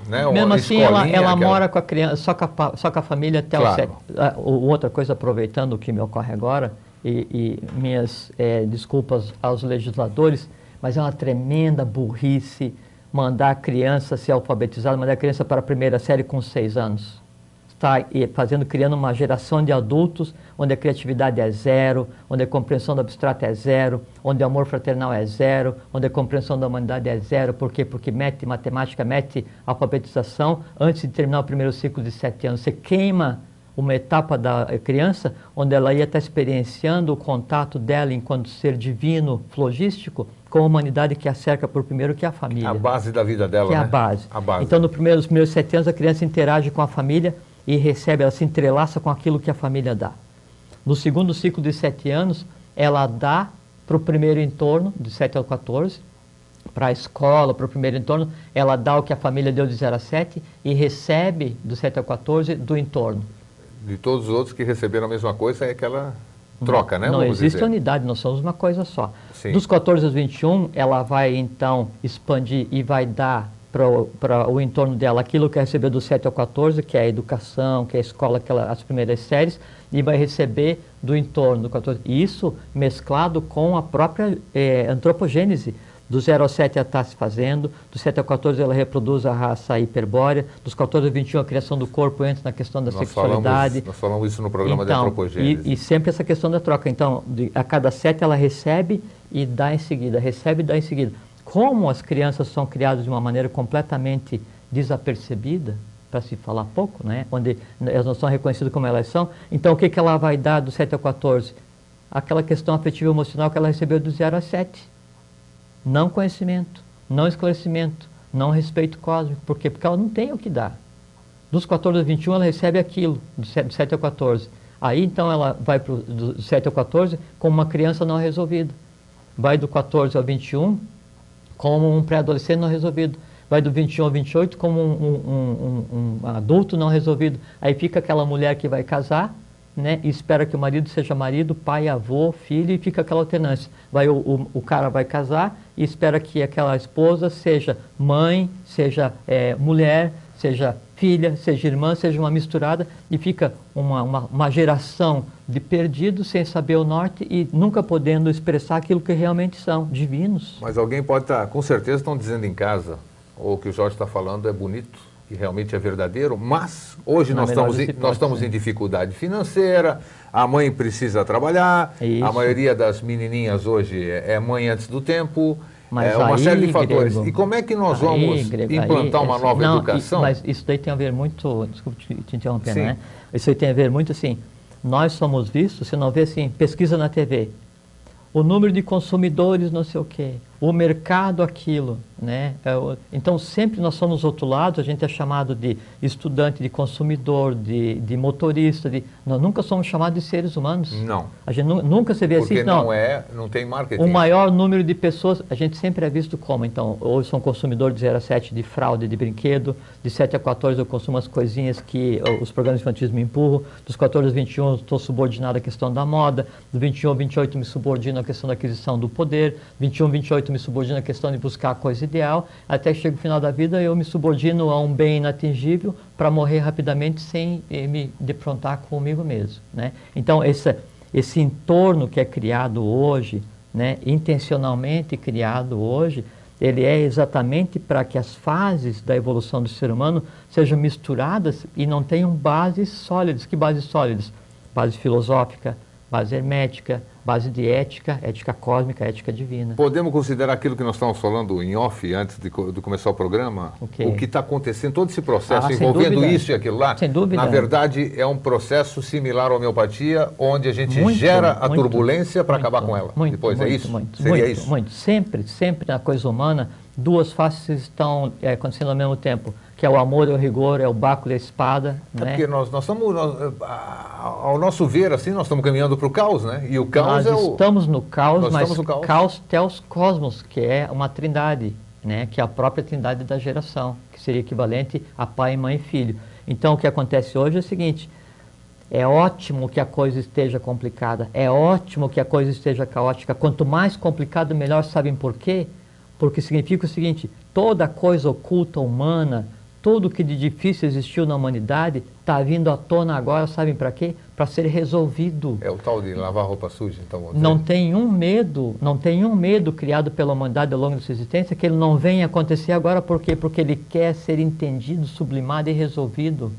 Né, mesmo assim, ela mora com a criança, só com a família até o 7. Outra coisa, aproveitando o que me ocorre agora, e minhas desculpas aos legisladores, mas é uma tremenda burrice mandar a criança ser alfabetizada, mandar a criança para a primeira série com 6 anos. Está criando uma geração de adultos onde a criatividade é 0, onde a compreensão do abstrato é 0, onde o amor fraternal é 0, onde a compreensão da humanidade é 0. Por quê? Porque mete matemática, mete alfabetização antes de terminar o primeiro ciclo de 7 anos. Você queima uma etapa da criança onde ela ia estar experienciando o contato dela enquanto ser divino, flogístico, com a humanidade que a cerca por primeiro, que é a família. A base da vida dela, que né? É a base. A base. Então, nos primeiros 7 anos, a criança interage com a família e recebe, ela se entrelaça com aquilo que a família dá. No segundo ciclo de 7 anos, ela dá para o primeiro entorno, de 7 ao 14, para a escola, para o primeiro entorno, ela dá o que a família deu de 0 a 7 e recebe do 7 ao 14 do entorno. De todos os outros que receberam a mesma coisa, é aquela troca, né? Não existe unidade, nós somos uma coisa só. Sim. Dos 14 aos 21, ela vai então expandir e vai dar para o entorno dela aquilo que recebeu do 7 ao 14, que é a educação, que é a escola, as primeiras séries, e vai receber do entorno do 14. Isso mesclado com a própria antropogênese. Do 0 ao 7 ela está se fazendo, do 7 ao 14 ela reproduz a raça hiperbórea, dos 14 ao 21 a criação do corpo entra na questão da sexualidade. Nós falamos isso no programa da antropogênese. E sempre essa questão da troca. Então, a cada 7 ela recebe e dá em seguida, recebe e dá em seguida. Como as crianças são criadas de uma maneira completamente desapercebida, para se falar pouco, né? Onde elas não são reconhecidas como elas são, então o que ela vai dar do 7 ao 14? Aquela questão afetiva emocional que ela recebeu do 0 a 7. Não conhecimento, não esclarecimento, não respeito cósmico. Por quê? Porque ela não tem o que dar. Dos 14 ao 21 ela recebe aquilo, do 7 ao 14. Aí então ela vai do 7 ao 14 como uma criança não resolvida. Vai do 14 ao 21 como um pré-adolescente não resolvido. Vai do 21 ao 28 como um adulto não resolvido. Aí fica aquela mulher que vai casar, né, e espera que o marido seja marido, pai, avô, filho, e fica aquela alternância. O cara vai casar e espera que aquela esposa seja mãe, seja mulher, seja filha, seja irmã, seja uma misturada, e fica uma geração de perdidos sem saber o norte e nunca podendo expressar aquilo que realmente são, divinos. Mas alguém pode estar, com certeza estão dizendo em casa, ou o que o Jorge está falando é bonito, que realmente é verdadeiro, mas hoje nós estamos em dificuldade financeira, a mãe precisa trabalhar, a maioria das menininhas hoje é mãe antes do tempo, mas uma série de fatores. Grego, e como é que nós vamos implantar uma nova educação? Mas isso daí tem a ver muito, desculpe te interromper, Sim. né? Isso aí tem a ver muito assim, nós somos vistos, você não vê assim, pesquisa na TV, o número de consumidores não sei o quê, o mercado aquilo, né? Então sempre nós somos rotulados, a gente é chamado de estudante, de consumidor, de motorista, nós nunca somos chamados de seres humanos. Não. A gente nunca se vê assim. Porque não tem marketing. O maior número de pessoas, a gente sempre é visto como, então, hoje sou um consumidor de 0 a 7 de fralda, de brinquedo, de 7 a 14 eu consumo as coisinhas que os programas infantis me empurram, dos 14 a 21 estou subordinado à questão da moda, do 21 ao 28 me subordino à questão da aquisição do poder, 21 ao 28 me subordino à questão de buscar a coisa ideal, até que chega o final da vida eu me subordino a um bem inatingível para morrer rapidamente sem me defrontar comigo mesmo, né? Então esse entorno que é criado hoje, né, intencionalmente criado hoje, ele é exatamente para que as fases da evolução do ser humano sejam misturadas e não tenham bases sólidas. Que bases sólidas? Base filosófica, base hermética, base de ética, ética cósmica, ética divina. Podemos considerar aquilo que nós estávamos falando em off, antes de começar o programa? Okay. O que está acontecendo, todo esse processo envolvendo isso e aquilo lá, sem dúvida. Na verdade é um processo similar à homeopatia, onde a gente gera a turbulência para acabar com ela. Depois, é isso? Seria isso? Muito. Sempre na coisa humana, duas faces estão acontecendo ao mesmo tempo, que é o amor, é o rigor, é o báculo e a espada. Né? Porque nós estamos, ao nosso ver, assim, nós estamos caminhando para o caos, né? E o caos nós estamos no caos, mas caos. Caos teos cosmos, que é uma trindade, né? Que é a própria trindade da geração, que seria equivalente a pai, mãe e filho. Então, o que acontece hoje é o seguinte, é ótimo que a coisa esteja complicada, é ótimo que a coisa esteja caótica. Quanto mais complicado, melhor. Sabem por quê? Porque significa o seguinte, toda coisa oculta humana, tudo que de difícil existiu na humanidade está vindo à tona agora, sabem para quê? Para ser resolvido. É o tal de lavar roupa suja, então. Não tem um medo criado pela humanidade ao longo da sua existência que ele não venha acontecer agora. Por quê? Porque ele quer ser entendido, sublimado e resolvido.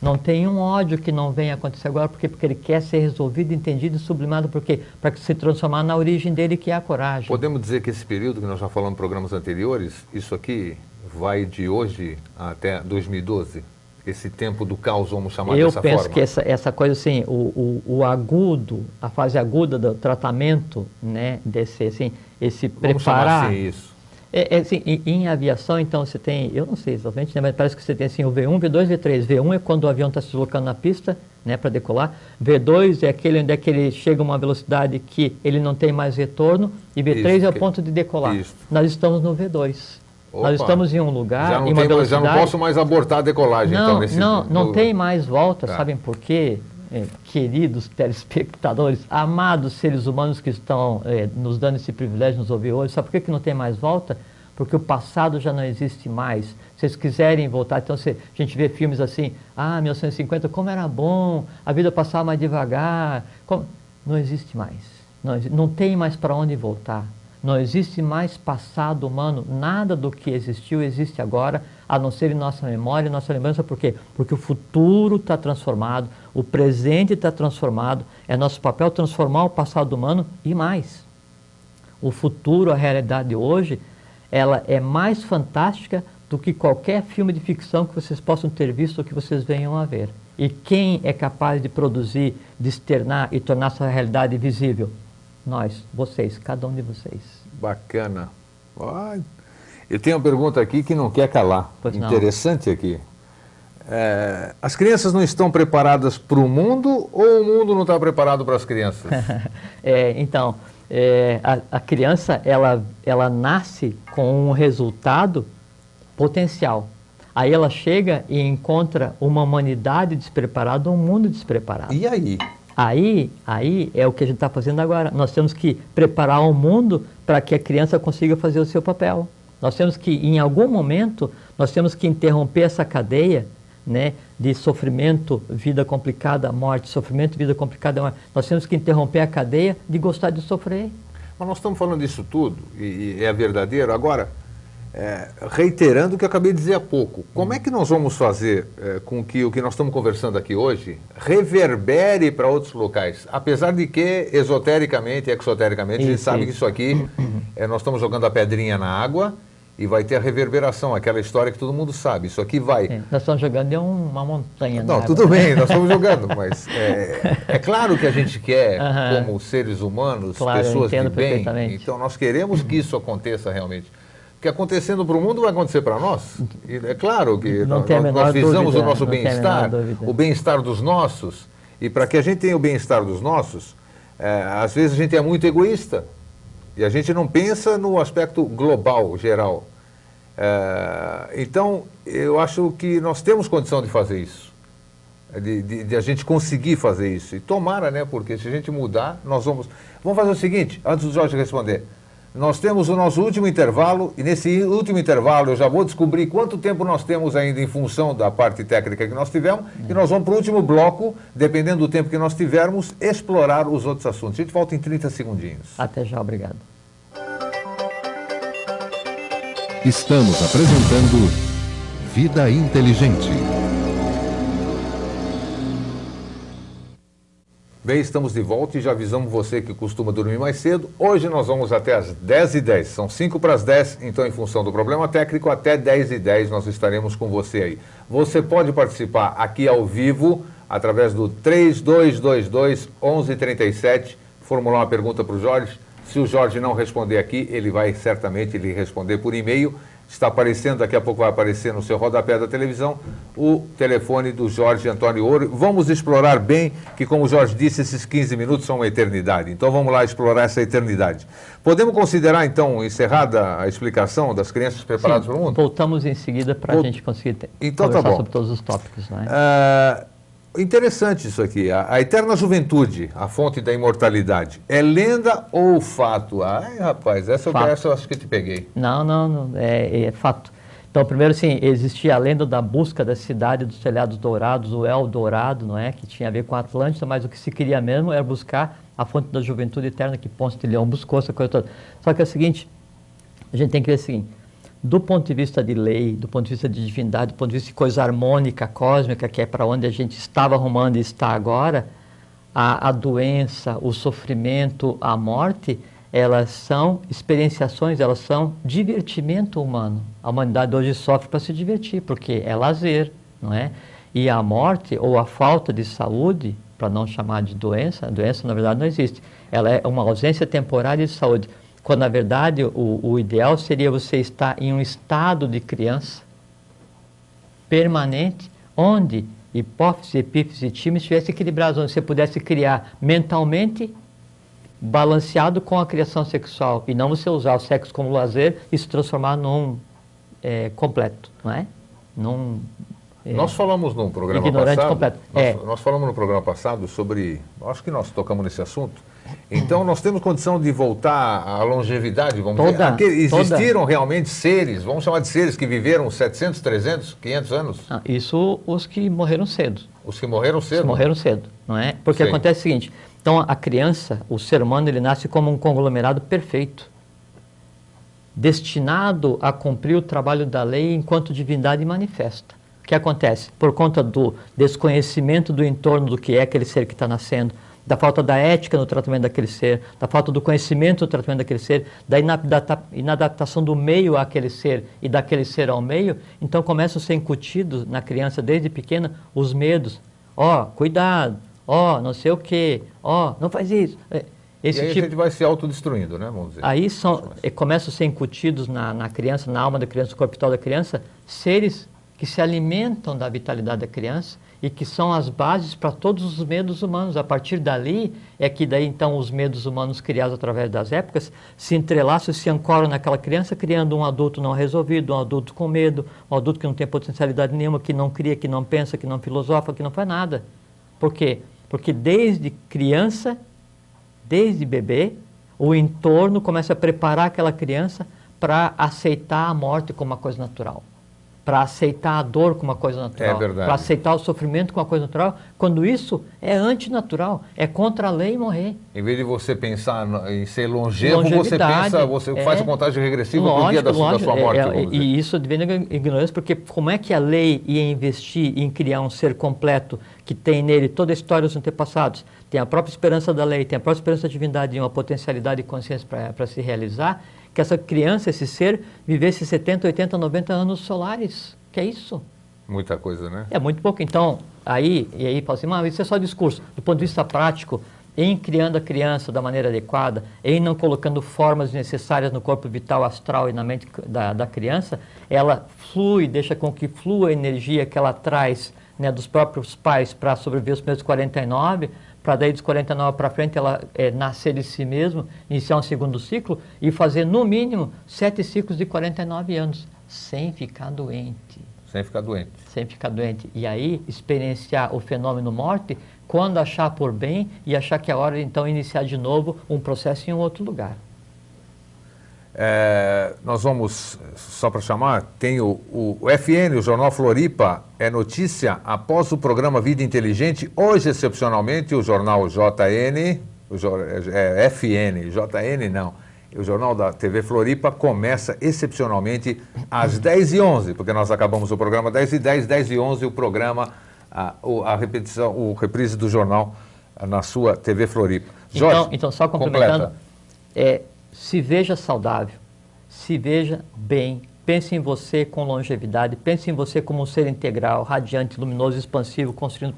Não tem um ódio que não venha acontecer agora, porque ele quer ser resolvido, entendido e sublimado, porque para se transformar na origem dele, que é a coragem. Podemos dizer que esse período que nós já falamos em programas anteriores, isso aqui vai de hoje até 2012? Esse tempo do caos, vamos chamar dessa forma? Eu penso que essa coisa assim, o agudo, a fase aguda do tratamento, né, desse, assim, esse vamos preparar... chamar assim isso. Assim, em aviação, então, você tem, eu não sei exatamente, né, mas parece que você tem assim, o V1, V2, V3. V1 é quando o avião está se deslocando na pista, né, para decolar. V2 é aquele onde é que ele chega a uma velocidade que ele não tem mais retorno. E V3 Isso, é o ponto de decolar. isso. Nós estamos no V2. Opa. Nós estamos em um lugar, em uma já velocidade... não posso mais abortar a decolagem, então, nesse... Não tem mais volta, Tá. sabem por quê? Queridos telespectadores, amados seres humanos que estão nos dando esse privilégio de nos ouvir hoje, sabe por que não tem mais volta? Porque o passado já não existe mais. Se vocês quiserem voltar, então a gente vê filmes assim, 1950, como era bom, a vida passava mais devagar. Não existe mais. Não tem mais para onde voltar. Não existe mais passado humano, nada do que existiu existe agora, a não ser em nossa memória, nossa lembrança. Por quê? Porque o futuro está transformado, o presente está transformado, é nosso papel transformar o passado humano e mais. O futuro, a realidade de hoje, ela é mais fantástica do que qualquer filme de ficção que vocês possam ter visto ou que vocês venham a ver. E quem é capaz de produzir, de externar e tornar essa realidade visível? Nós, vocês, cada um de vocês. Bacana. Eu tenho uma pergunta aqui que não quer calar. Pois não. Interessante aqui. As crianças não estão preparadas para o mundo ou o mundo não está preparado para as crianças? Então, a criança, ela nasce com um resultado potencial. Aí ela chega e encontra uma humanidade despreparada, um mundo despreparado. E aí? Aí é o que a gente está fazendo agora. Nós temos que preparar o mundo para que a criança consiga fazer o seu papel. Nós temos que, em algum momento, nós temos que interromper essa cadeia, né, de sofrimento, vida complicada, morte, sofrimento, vida complicada, morte. Nós temos que interromper a cadeia de gostar de sofrer. Mas nós estamos falando disso tudo, e é verdadeiro. Agora, reiterando o que eu acabei de dizer há pouco, como é que nós vamos fazer com que o que nós estamos conversando aqui hoje reverbere para outros locais? Apesar de que, esotericamente e exotericamente, a gente sabe que isso aqui, nós estamos jogando a pedrinha na água e vai ter a reverberação, aquela história que todo mundo sabe. Isso aqui vai... Nós estamos jogando em uma montanha. Não, tudo bem, nós estamos jogando, mas é claro que a gente quer, como seres humanos, pessoas de bem, então nós queremos que isso aconteça realmente. Que acontecendo para o mundo vai acontecer para nós. E é claro que nós visamos o nosso bem-estar, o bem-estar dos nossos. E para que a gente tenha o bem-estar dos nossos, às vezes a gente é muito egoísta. E a gente não pensa no aspecto global, geral. Então, eu acho que nós temos condição de fazer isso. De a gente conseguir fazer isso. E tomara, né? Porque se a gente mudar, nós vamos... Vamos fazer o seguinte, antes do Jorge responder. Nós temos o nosso último intervalo, e nesse último intervalo eu já vou descobrir quanto tempo nós temos ainda em função da parte técnica que nós tivemos, e nós vamos para o último bloco, dependendo do tempo que nós tivermos, explorar os outros assuntos. A gente volta em 30 segundinhos. Até já, obrigado. Estamos apresentando Vida Inteligente. Bem, estamos de volta e já avisamos você que costuma dormir mais cedo. Hoje nós vamos até as 10h10, são 5 para as 10, então em função do problema técnico, até 10h10 nós estaremos com você aí. Você pode participar aqui ao vivo, através do 3222-1137, formular uma pergunta para o Jorge. Se o Jorge não responder aqui, ele vai certamente lhe responder por e-mail. Está aparecendo, daqui a pouco vai aparecer no seu rodapé da televisão, o telefone do Jorge Antônio Ouro. Vamos explorar bem, que como o Jorge disse, esses 15 minutos são uma eternidade. Então vamos lá explorar essa eternidade. Podemos considerar, então, encerrada a explicação das crianças preparadas para o mundo? Voltamos em seguida para a gente conseguir conversar sobre todos os tópicos. Não é? Interessante isso aqui. A eterna juventude, a fonte da imortalidade, é lenda ou fato? Ai, rapaz, essa eu acho que te peguei. Não, é fato. Então, primeiro, sim, existia a lenda da busca da cidade dos telhados dourados, o El Dourado, não é? Que tinha a ver com a Atlântida, mas o que se queria mesmo era buscar a fonte da juventude eterna que Ponce de Leão buscou, essa coisa toda. Só que é o seguinte, a gente tem que ver o seguinte, do ponto de vista de lei, do ponto de vista de divindade, do ponto de vista de coisa harmônica, cósmica, que é para onde a gente estava arrumando e está agora, a doença, o sofrimento, a morte, elas são experienciações, elas são divertimento humano. A humanidade hoje sofre para se divertir, porque é lazer, não é? E a morte ou a falta de saúde, para não chamar de doença, a doença na verdade não existe, ela é uma ausência temporária de saúde. quando na verdade o ideal seria você estar em um estado de criança permanente, onde hipófise, epífise e timo estivessem equilibrados, onde você pudesse criar mentalmente balanceado com a criação sexual, e não você usar o sexo como lazer e se transformar num completo, não é? Nós falamos num programa ignorante passado, completo. Nós falamos no programa passado sobre, acho que nós tocamos nesse assunto, então nós temos condição de voltar à longevidade, vamos dizer. Existiram realmente seres, vamos chamar de seres, que viveram 700, 300, 500 anos? Isso os que morreram cedo. Os que morreram cedo? Os que morreram cedo, não é? Porque acontece o seguinte, então a criança, o ser humano, ele nasce como um conglomerado perfeito, destinado a cumprir o trabalho da lei enquanto divindade manifesta. O que acontece? Por conta do desconhecimento do entorno do que é aquele ser que está nascendo, da falta da ética no tratamento daquele ser, da falta do conhecimento no tratamento daquele ser, da inadaptação do meio àquele ser e daquele ser ao meio, então começam a ser incutidos na criança desde pequena os medos. Cuidado, não sei o quê, não faz isso. Esse e aí a gente vai se autodestruindo, né? Vamos dizer. Aí começam a ser incutidos na criança, na alma da criança, no corpo vital da criança, seres que se alimentam da vitalidade da criança e que são as bases para todos os medos humanos. A partir dali é que daí então os medos humanos criados através das épocas se entrelaçam e se ancoram naquela criança, criando um adulto não resolvido, um adulto com medo, um adulto que não tem potencialidade nenhuma, que não cria, que não pensa, que não filosofa, que não faz nada. Por quê? Porque desde criança, desde bebê, o entorno começa a preparar aquela criança para aceitar a morte como uma coisa natural, para aceitar a dor como uma coisa natural, para aceitar o sofrimento como uma coisa natural, quando isso é antinatural, é contra a lei morrer. Em vez de você pensar em ser longevo, você faz a contagem regressiva para o dia da sua morte. E isso vem da ignorância, porque como é que a lei ia investir em criar um ser completo que tem nele toda a história dos antepassados, tem a própria esperança da lei, tem a própria esperança da divindade e uma potencialidade e consciência para se realizar, que essa criança, esse ser, vivesse 70, 80, 90 anos solares. Que é isso? Muita coisa, né? É muito pouco. Então, aí fala assim, mas isso é só discurso. Do ponto de vista prático, em criando a criança da maneira adequada, em não colocando formas necessárias no corpo vital, astral e na mente da criança, ela flui, deixa com que flua a energia que ela traz, né, dos próprios pais para sobreviver os primeiros 49, para daí dos 49 para frente ela nascer de si mesmo, iniciar um segundo ciclo e fazer no mínimo 7 ciclos de 49 anos, sem ficar doente. Sem ficar doente. Sem ficar doente. E aí experienciar o fenômeno morte quando achar por bem e achar que é hora de então iniciar de novo um processo em um outro lugar. Nós vamos, só para chamar, tem o FN, o Jornal Floripa, é notícia após o programa Vida Inteligente. Hoje, excepcionalmente, o Jornal JN, FN, JN não, o Jornal da TV Floripa começa excepcionalmente às 10h11, porque nós acabamos o programa 10h10, 10h11 o programa, a repetição, o reprise do jornal na sua TV Floripa. Jorge, então só complementando, se veja saudável, se veja bem, pense em você com longevidade, pense em você como um ser integral, radiante, luminoso, expansivo, construindo,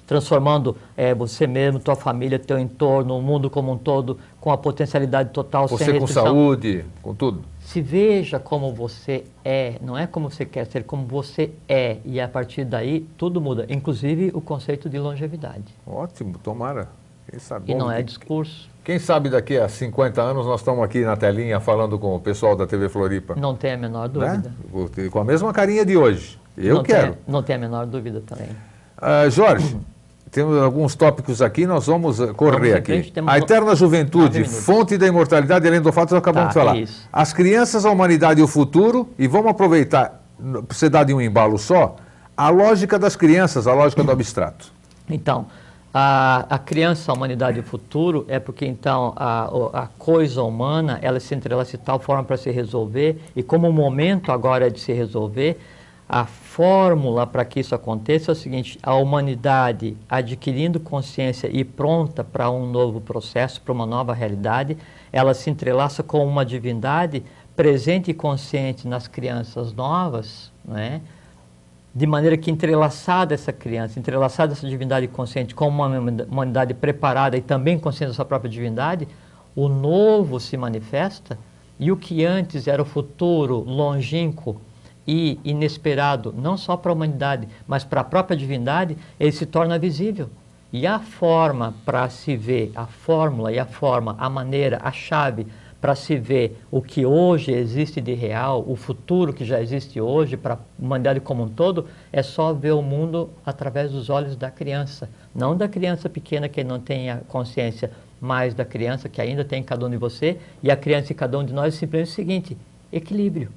transformando você mesmo, tua família, teu entorno, o mundo como um todo, com a potencialidade total, você sem restrição. Com saúde, com tudo. Se veja como você é, não é como você quer ser, como você é, e a partir daí tudo muda, inclusive o conceito de longevidade. Ótimo, tomara. Quem sabe? E não é discurso. Quem sabe daqui a 50 anos nós estamos aqui na telinha falando com o pessoal da TV Floripa. Não tem a menor dúvida. Né? Com a mesma carinha de hoje. Eu quero. Não tem a menor dúvida também. Jorge, temos alguns tópicos aqui, nós vamos correr aqui. A eterna juventude, fonte da imortalidade, além do fato que acabamos de falar. Isso. As crianças, a humanidade e o futuro, e vamos aproveitar, para você dar de um embalo só, a lógica das crianças, a lógica do abstrato. Então, a criança, a humanidade e o futuro é porque, então, a coisa humana, ela se entrelaça de tal forma para se resolver, e como o momento agora é de se resolver, a fórmula para que isso aconteça é o seguinte: a humanidade adquirindo consciência e pronta para um novo processo, para uma nova realidade, ela se entrelaça com uma divindade presente e consciente nas crianças novas, não é? De maneira que entrelaçada essa criança, entrelaçada essa divindade consciente com uma humanidade preparada e também consciente da sua própria divindade, o novo se manifesta e o que antes era o futuro longínquo e inesperado, não só para a humanidade, mas para a própria divindade, ele se torna visível. E a forma para se ver, a fórmula e a forma, a maneira, a chave para se ver o que hoje existe de real, o futuro que já existe hoje para a humanidade como um todo, é só ver o mundo através dos olhos da criança. Não da criança pequena que não tem a consciência, mas da criança que ainda tem em cada um de você, e a criança em cada um de nós é simplesmente o seguinte: equilíbrio.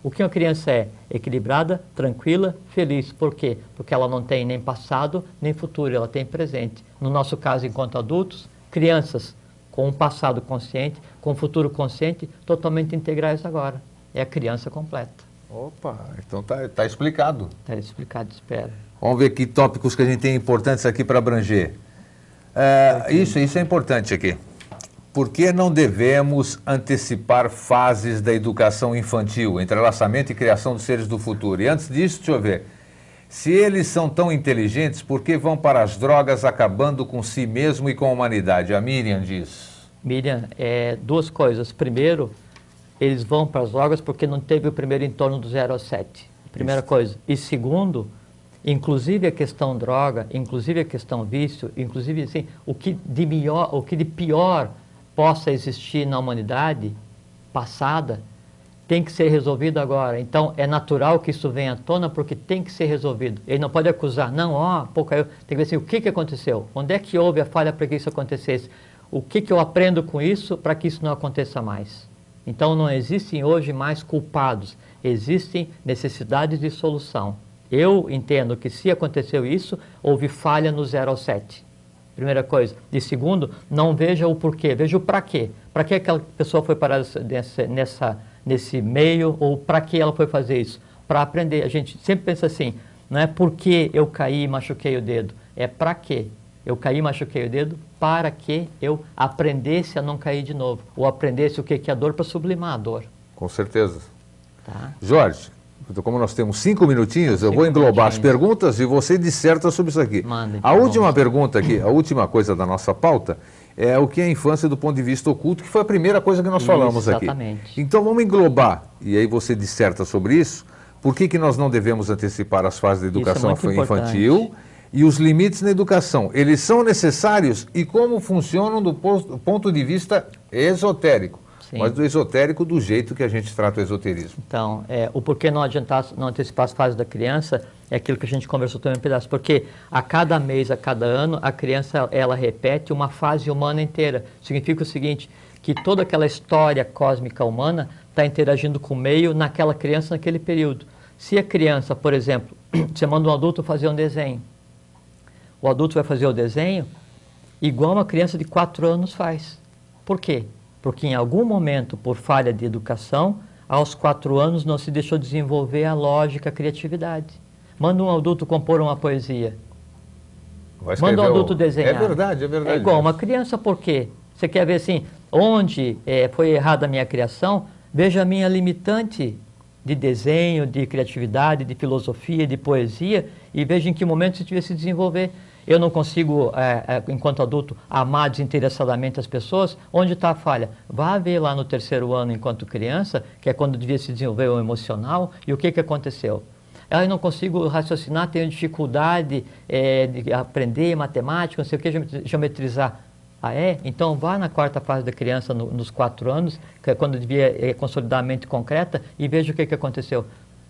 O que uma criança é? Equilibrada, tranquila, feliz. Por quê? Porque ela não tem nem passado, nem futuro, ela tem presente. No nosso caso, enquanto adultos, crianças com um passado consciente, com um futuro consciente, totalmente integrais agora. É a criança completa. Opa, então tá explicado. Está explicado, espero. Vamos ver que tópicos que a gente tem importantes aqui para abranger. Isso é importante aqui. Por que não devemos antecipar fases da educação infantil, entrelaçamento e criação dos seres do futuro? E antes disso, deixa eu ver. Se eles são tão inteligentes, por que vão para as drogas acabando com si mesmo e com a humanidade? A Miriam diz. Miriam, duas coisas. Primeiro, eles vão para as drogas porque não teve o primeiro entorno do 0 ao 7. Primeira coisa. E segundo, inclusive a questão droga, inclusive a questão vício, inclusive assim, o que de pior possa existir na humanidade passada, tem que ser resolvido agora. Então, é natural que isso venha à tona porque tem que ser resolvido. Ele não pode acusar, caiu. Tem que ver assim, o que aconteceu? Onde é que houve a falha para que isso acontecesse? O que eu aprendo com isso para que isso não aconteça mais? Então, não existem hoje mais culpados. Existem necessidades de solução. Eu entendo que se aconteceu isso, houve falha no 0 ao 7. Primeira coisa. E segundo, não veja o porquê, veja o para quê. Para que aquela pessoa foi parar nesse meio, ou para que ela foi fazer isso? Para aprender. A gente sempre pensa assim, não é porque eu caí e machuquei o dedo, é para quê? Eu caí e machuquei o dedo para que eu aprendesse a não cair de novo, ou aprendesse o que é a dor para sublimar a dor. Com certeza. Tá? Jorge, como nós temos 5 minutinhos, eu vou englobar as perguntas e você disserta sobre isso aqui. Manda, a última pergunta aqui, a última coisa da nossa pauta, é o que é a infância do ponto de vista oculto, que foi a primeira coisa que nós falamos aqui. Exatamente. Então vamos englobar, e aí você disserta sobre isso, por que nós não devemos antecipar as fases da educação infantil e os limites na educação. Eles são necessários e como funcionam do ponto de vista esotérico. Sim. Mas do esotérico do jeito que a gente trata o esoterismo. Então, o porquê não antecipar as fases da criança é aquilo que a gente conversou também um pedaço. Porque a cada mês, a cada ano, a criança ela repete uma fase humana inteira. Significa o seguinte, que toda aquela história cósmica humana está interagindo com o meio naquela criança naquele período. Se a criança, por exemplo, você manda um adulto fazer um desenho, o adulto vai fazer o desenho igual uma criança de 4 anos faz. Por quê? Porque em algum momento, por falha de educação, aos 4 anos não se deixou desenvolver a lógica, a criatividade. Manda um adulto compor uma poesia. Manda um adulto desenhar. É verdade. É igual uma criança, por quê? Você quer ver assim, onde foi errada a minha criação, veja a minha limitante de desenho, de criatividade, de filosofia, de poesia, e veja em que momento você devia se desenvolver. Eu não consigo, enquanto adulto, amar desinteressadamente as pessoas. Onde está a falha? Vá ver lá no 3º ano, enquanto criança, que é quando devia se desenvolver o emocional, e o que aconteceu? Eu não consigo raciocinar, tenho dificuldade de aprender matemática, não sei o que, geometrizar. Então vá na 4ª fase da criança, nos 4 anos, que é quando devia consolidar a mente concreta, e veja o que aconteceu.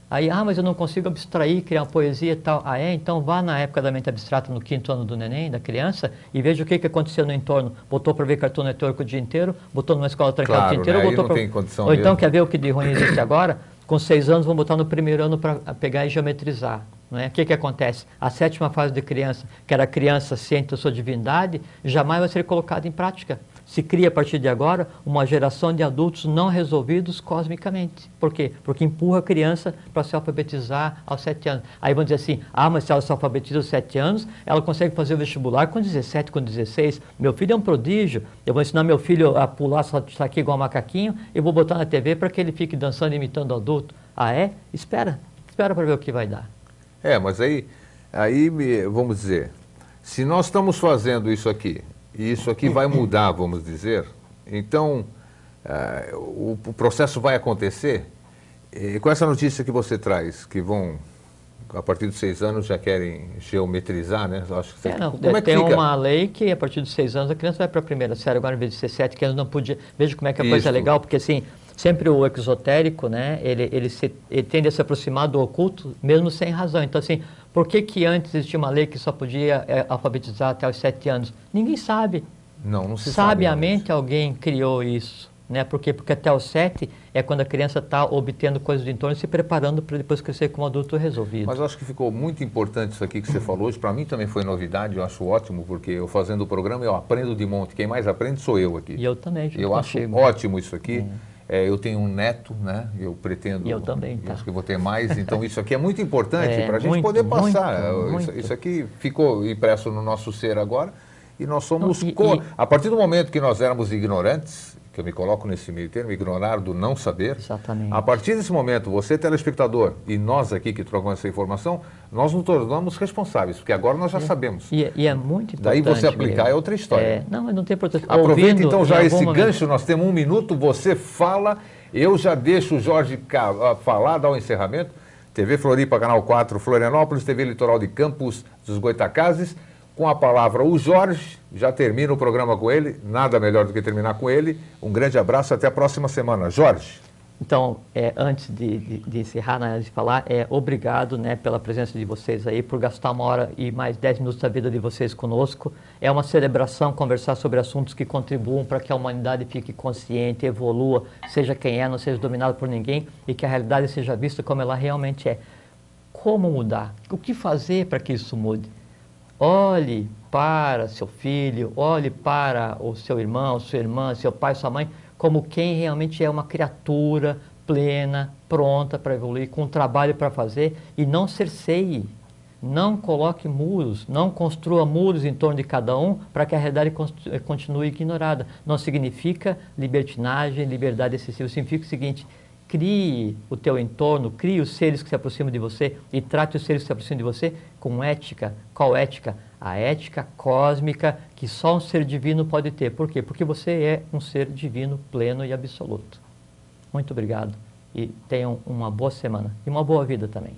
Aí, mas eu não consigo abstrair, criar uma poesia e tal. Então vá na época da mente abstrata, no 5º ano do neném, da criança, e veja o que aconteceu no entorno. Botou para ver Cartoon Network o dia inteiro, botou numa escola trancada o dia inteiro, botou para... Ou então quer ver o que de ruim existe agora? Com 6 anos vão botar no 1º ano para pegar e geometrizar. Não é? O que acontece? A 7ª fase de criança, que era a criança ciente da sua divindade, jamais vai ser colocada em prática. Se cria a partir de agora uma geração de adultos não resolvidos cosmicamente. Por quê? Porque empurra a criança para se alfabetizar aos 7 anos. Aí vão dizer assim, mas se ela se alfabetiza aos 7 anos, ela consegue fazer o vestibular com 17, com 16. Meu filho é um prodígio, eu vou ensinar meu filho a pular aqui igual um macaquinho e vou botar na TV para que ele fique dançando e imitando o adulto. Espera para ver o que vai dar. Mas aí vamos dizer, se nós estamos fazendo isso aqui, e isso aqui vai mudar, vamos dizer, Então, o processo vai acontecer. E com essa notícia que você traz, que vão, a partir dos 6 anos, já querem geometrizar, né? Acho que como é que tem fica? Uma lei que a partir dos 6 anos a criança vai para a primeira série, agora em vez de ser 7, que ela não podia. Veja como é que a coisa é legal, porque assim, sempre o exotérico, né? Ele tende a se aproximar do oculto, mesmo sem razão. Então, assim, por que antes existia uma lei que só podia alfabetizar até os 7 anos? Ninguém sabe. Não se sabe. Sabiamente alguém criou isso. Né? Por quê? Porque até os 7 é quando a criança está obtendo coisas do entorno e se preparando para depois crescer como adulto resolvido. Mas eu acho que ficou muito importante isso aqui que você falou hoje. Para mim também foi novidade, eu acho ótimo, porque eu fazendo o programa eu aprendo de monte. Quem mais aprende sou eu aqui. E eu também. Eu acho ótimo isso aqui. Eu tenho um neto, né? Eu pretendo... E eu também, tá? Acho que vou ter mais. Então isso aqui é muito importante para a gente poder passar. Isso aqui ficou impresso no nosso ser agora. E nós somos... A partir do momento que nós éramos ignorantes, que eu me coloco nesse meio termo, ignorar do não saber. Exatamente. A partir desse momento, você telespectador e nós aqui que trocamos essa informação, nós nos tornamos responsáveis, porque agora nós já sabemos. E é muito importante. Daí você aplicar é outra história. Não, mas não tem importância. Aproveita então já esse gancho, nós temos 1 minuto, você fala, eu já deixo o Jorge falar, dar o encerramento. TV Floripa, Canal 4, Florianópolis, TV Litoral de Campos dos Goitacazes. Com a palavra o Jorge, já termina o programa com ele, nada melhor do que terminar com ele. Um grande abraço, até a próxima semana. Jorge. Então, antes de encerrar, né, de falar, obrigado, né, pela presença de vocês aí, por gastar 1 hora e mais 10 minutos da vida de vocês conosco. É uma celebração conversar sobre assuntos que contribuam para que a humanidade fique consciente, evolua, seja quem é, não seja dominado por ninguém e que a realidade seja vista como ela realmente é. Como mudar? O que fazer para que isso mude? Olhe para seu filho, olhe para o seu irmão, sua irmã, seu pai, sua mãe, como quem realmente é uma criatura plena, pronta para evoluir, com trabalho para fazer, e não cerceie, não coloque muros, não construa muros em torno de cada um para que a realidade continue ignorada. Não significa libertinagem, liberdade excessiva, significa o seguinte: crie o teu entorno, crie os seres que se aproximam de você e trate os seres que se aproximam de você com ética. Qual ética? A ética cósmica que só um ser divino pode ter. Por quê? Porque você é um ser divino, pleno e absoluto. Muito obrigado e tenham uma boa semana e uma boa vida também.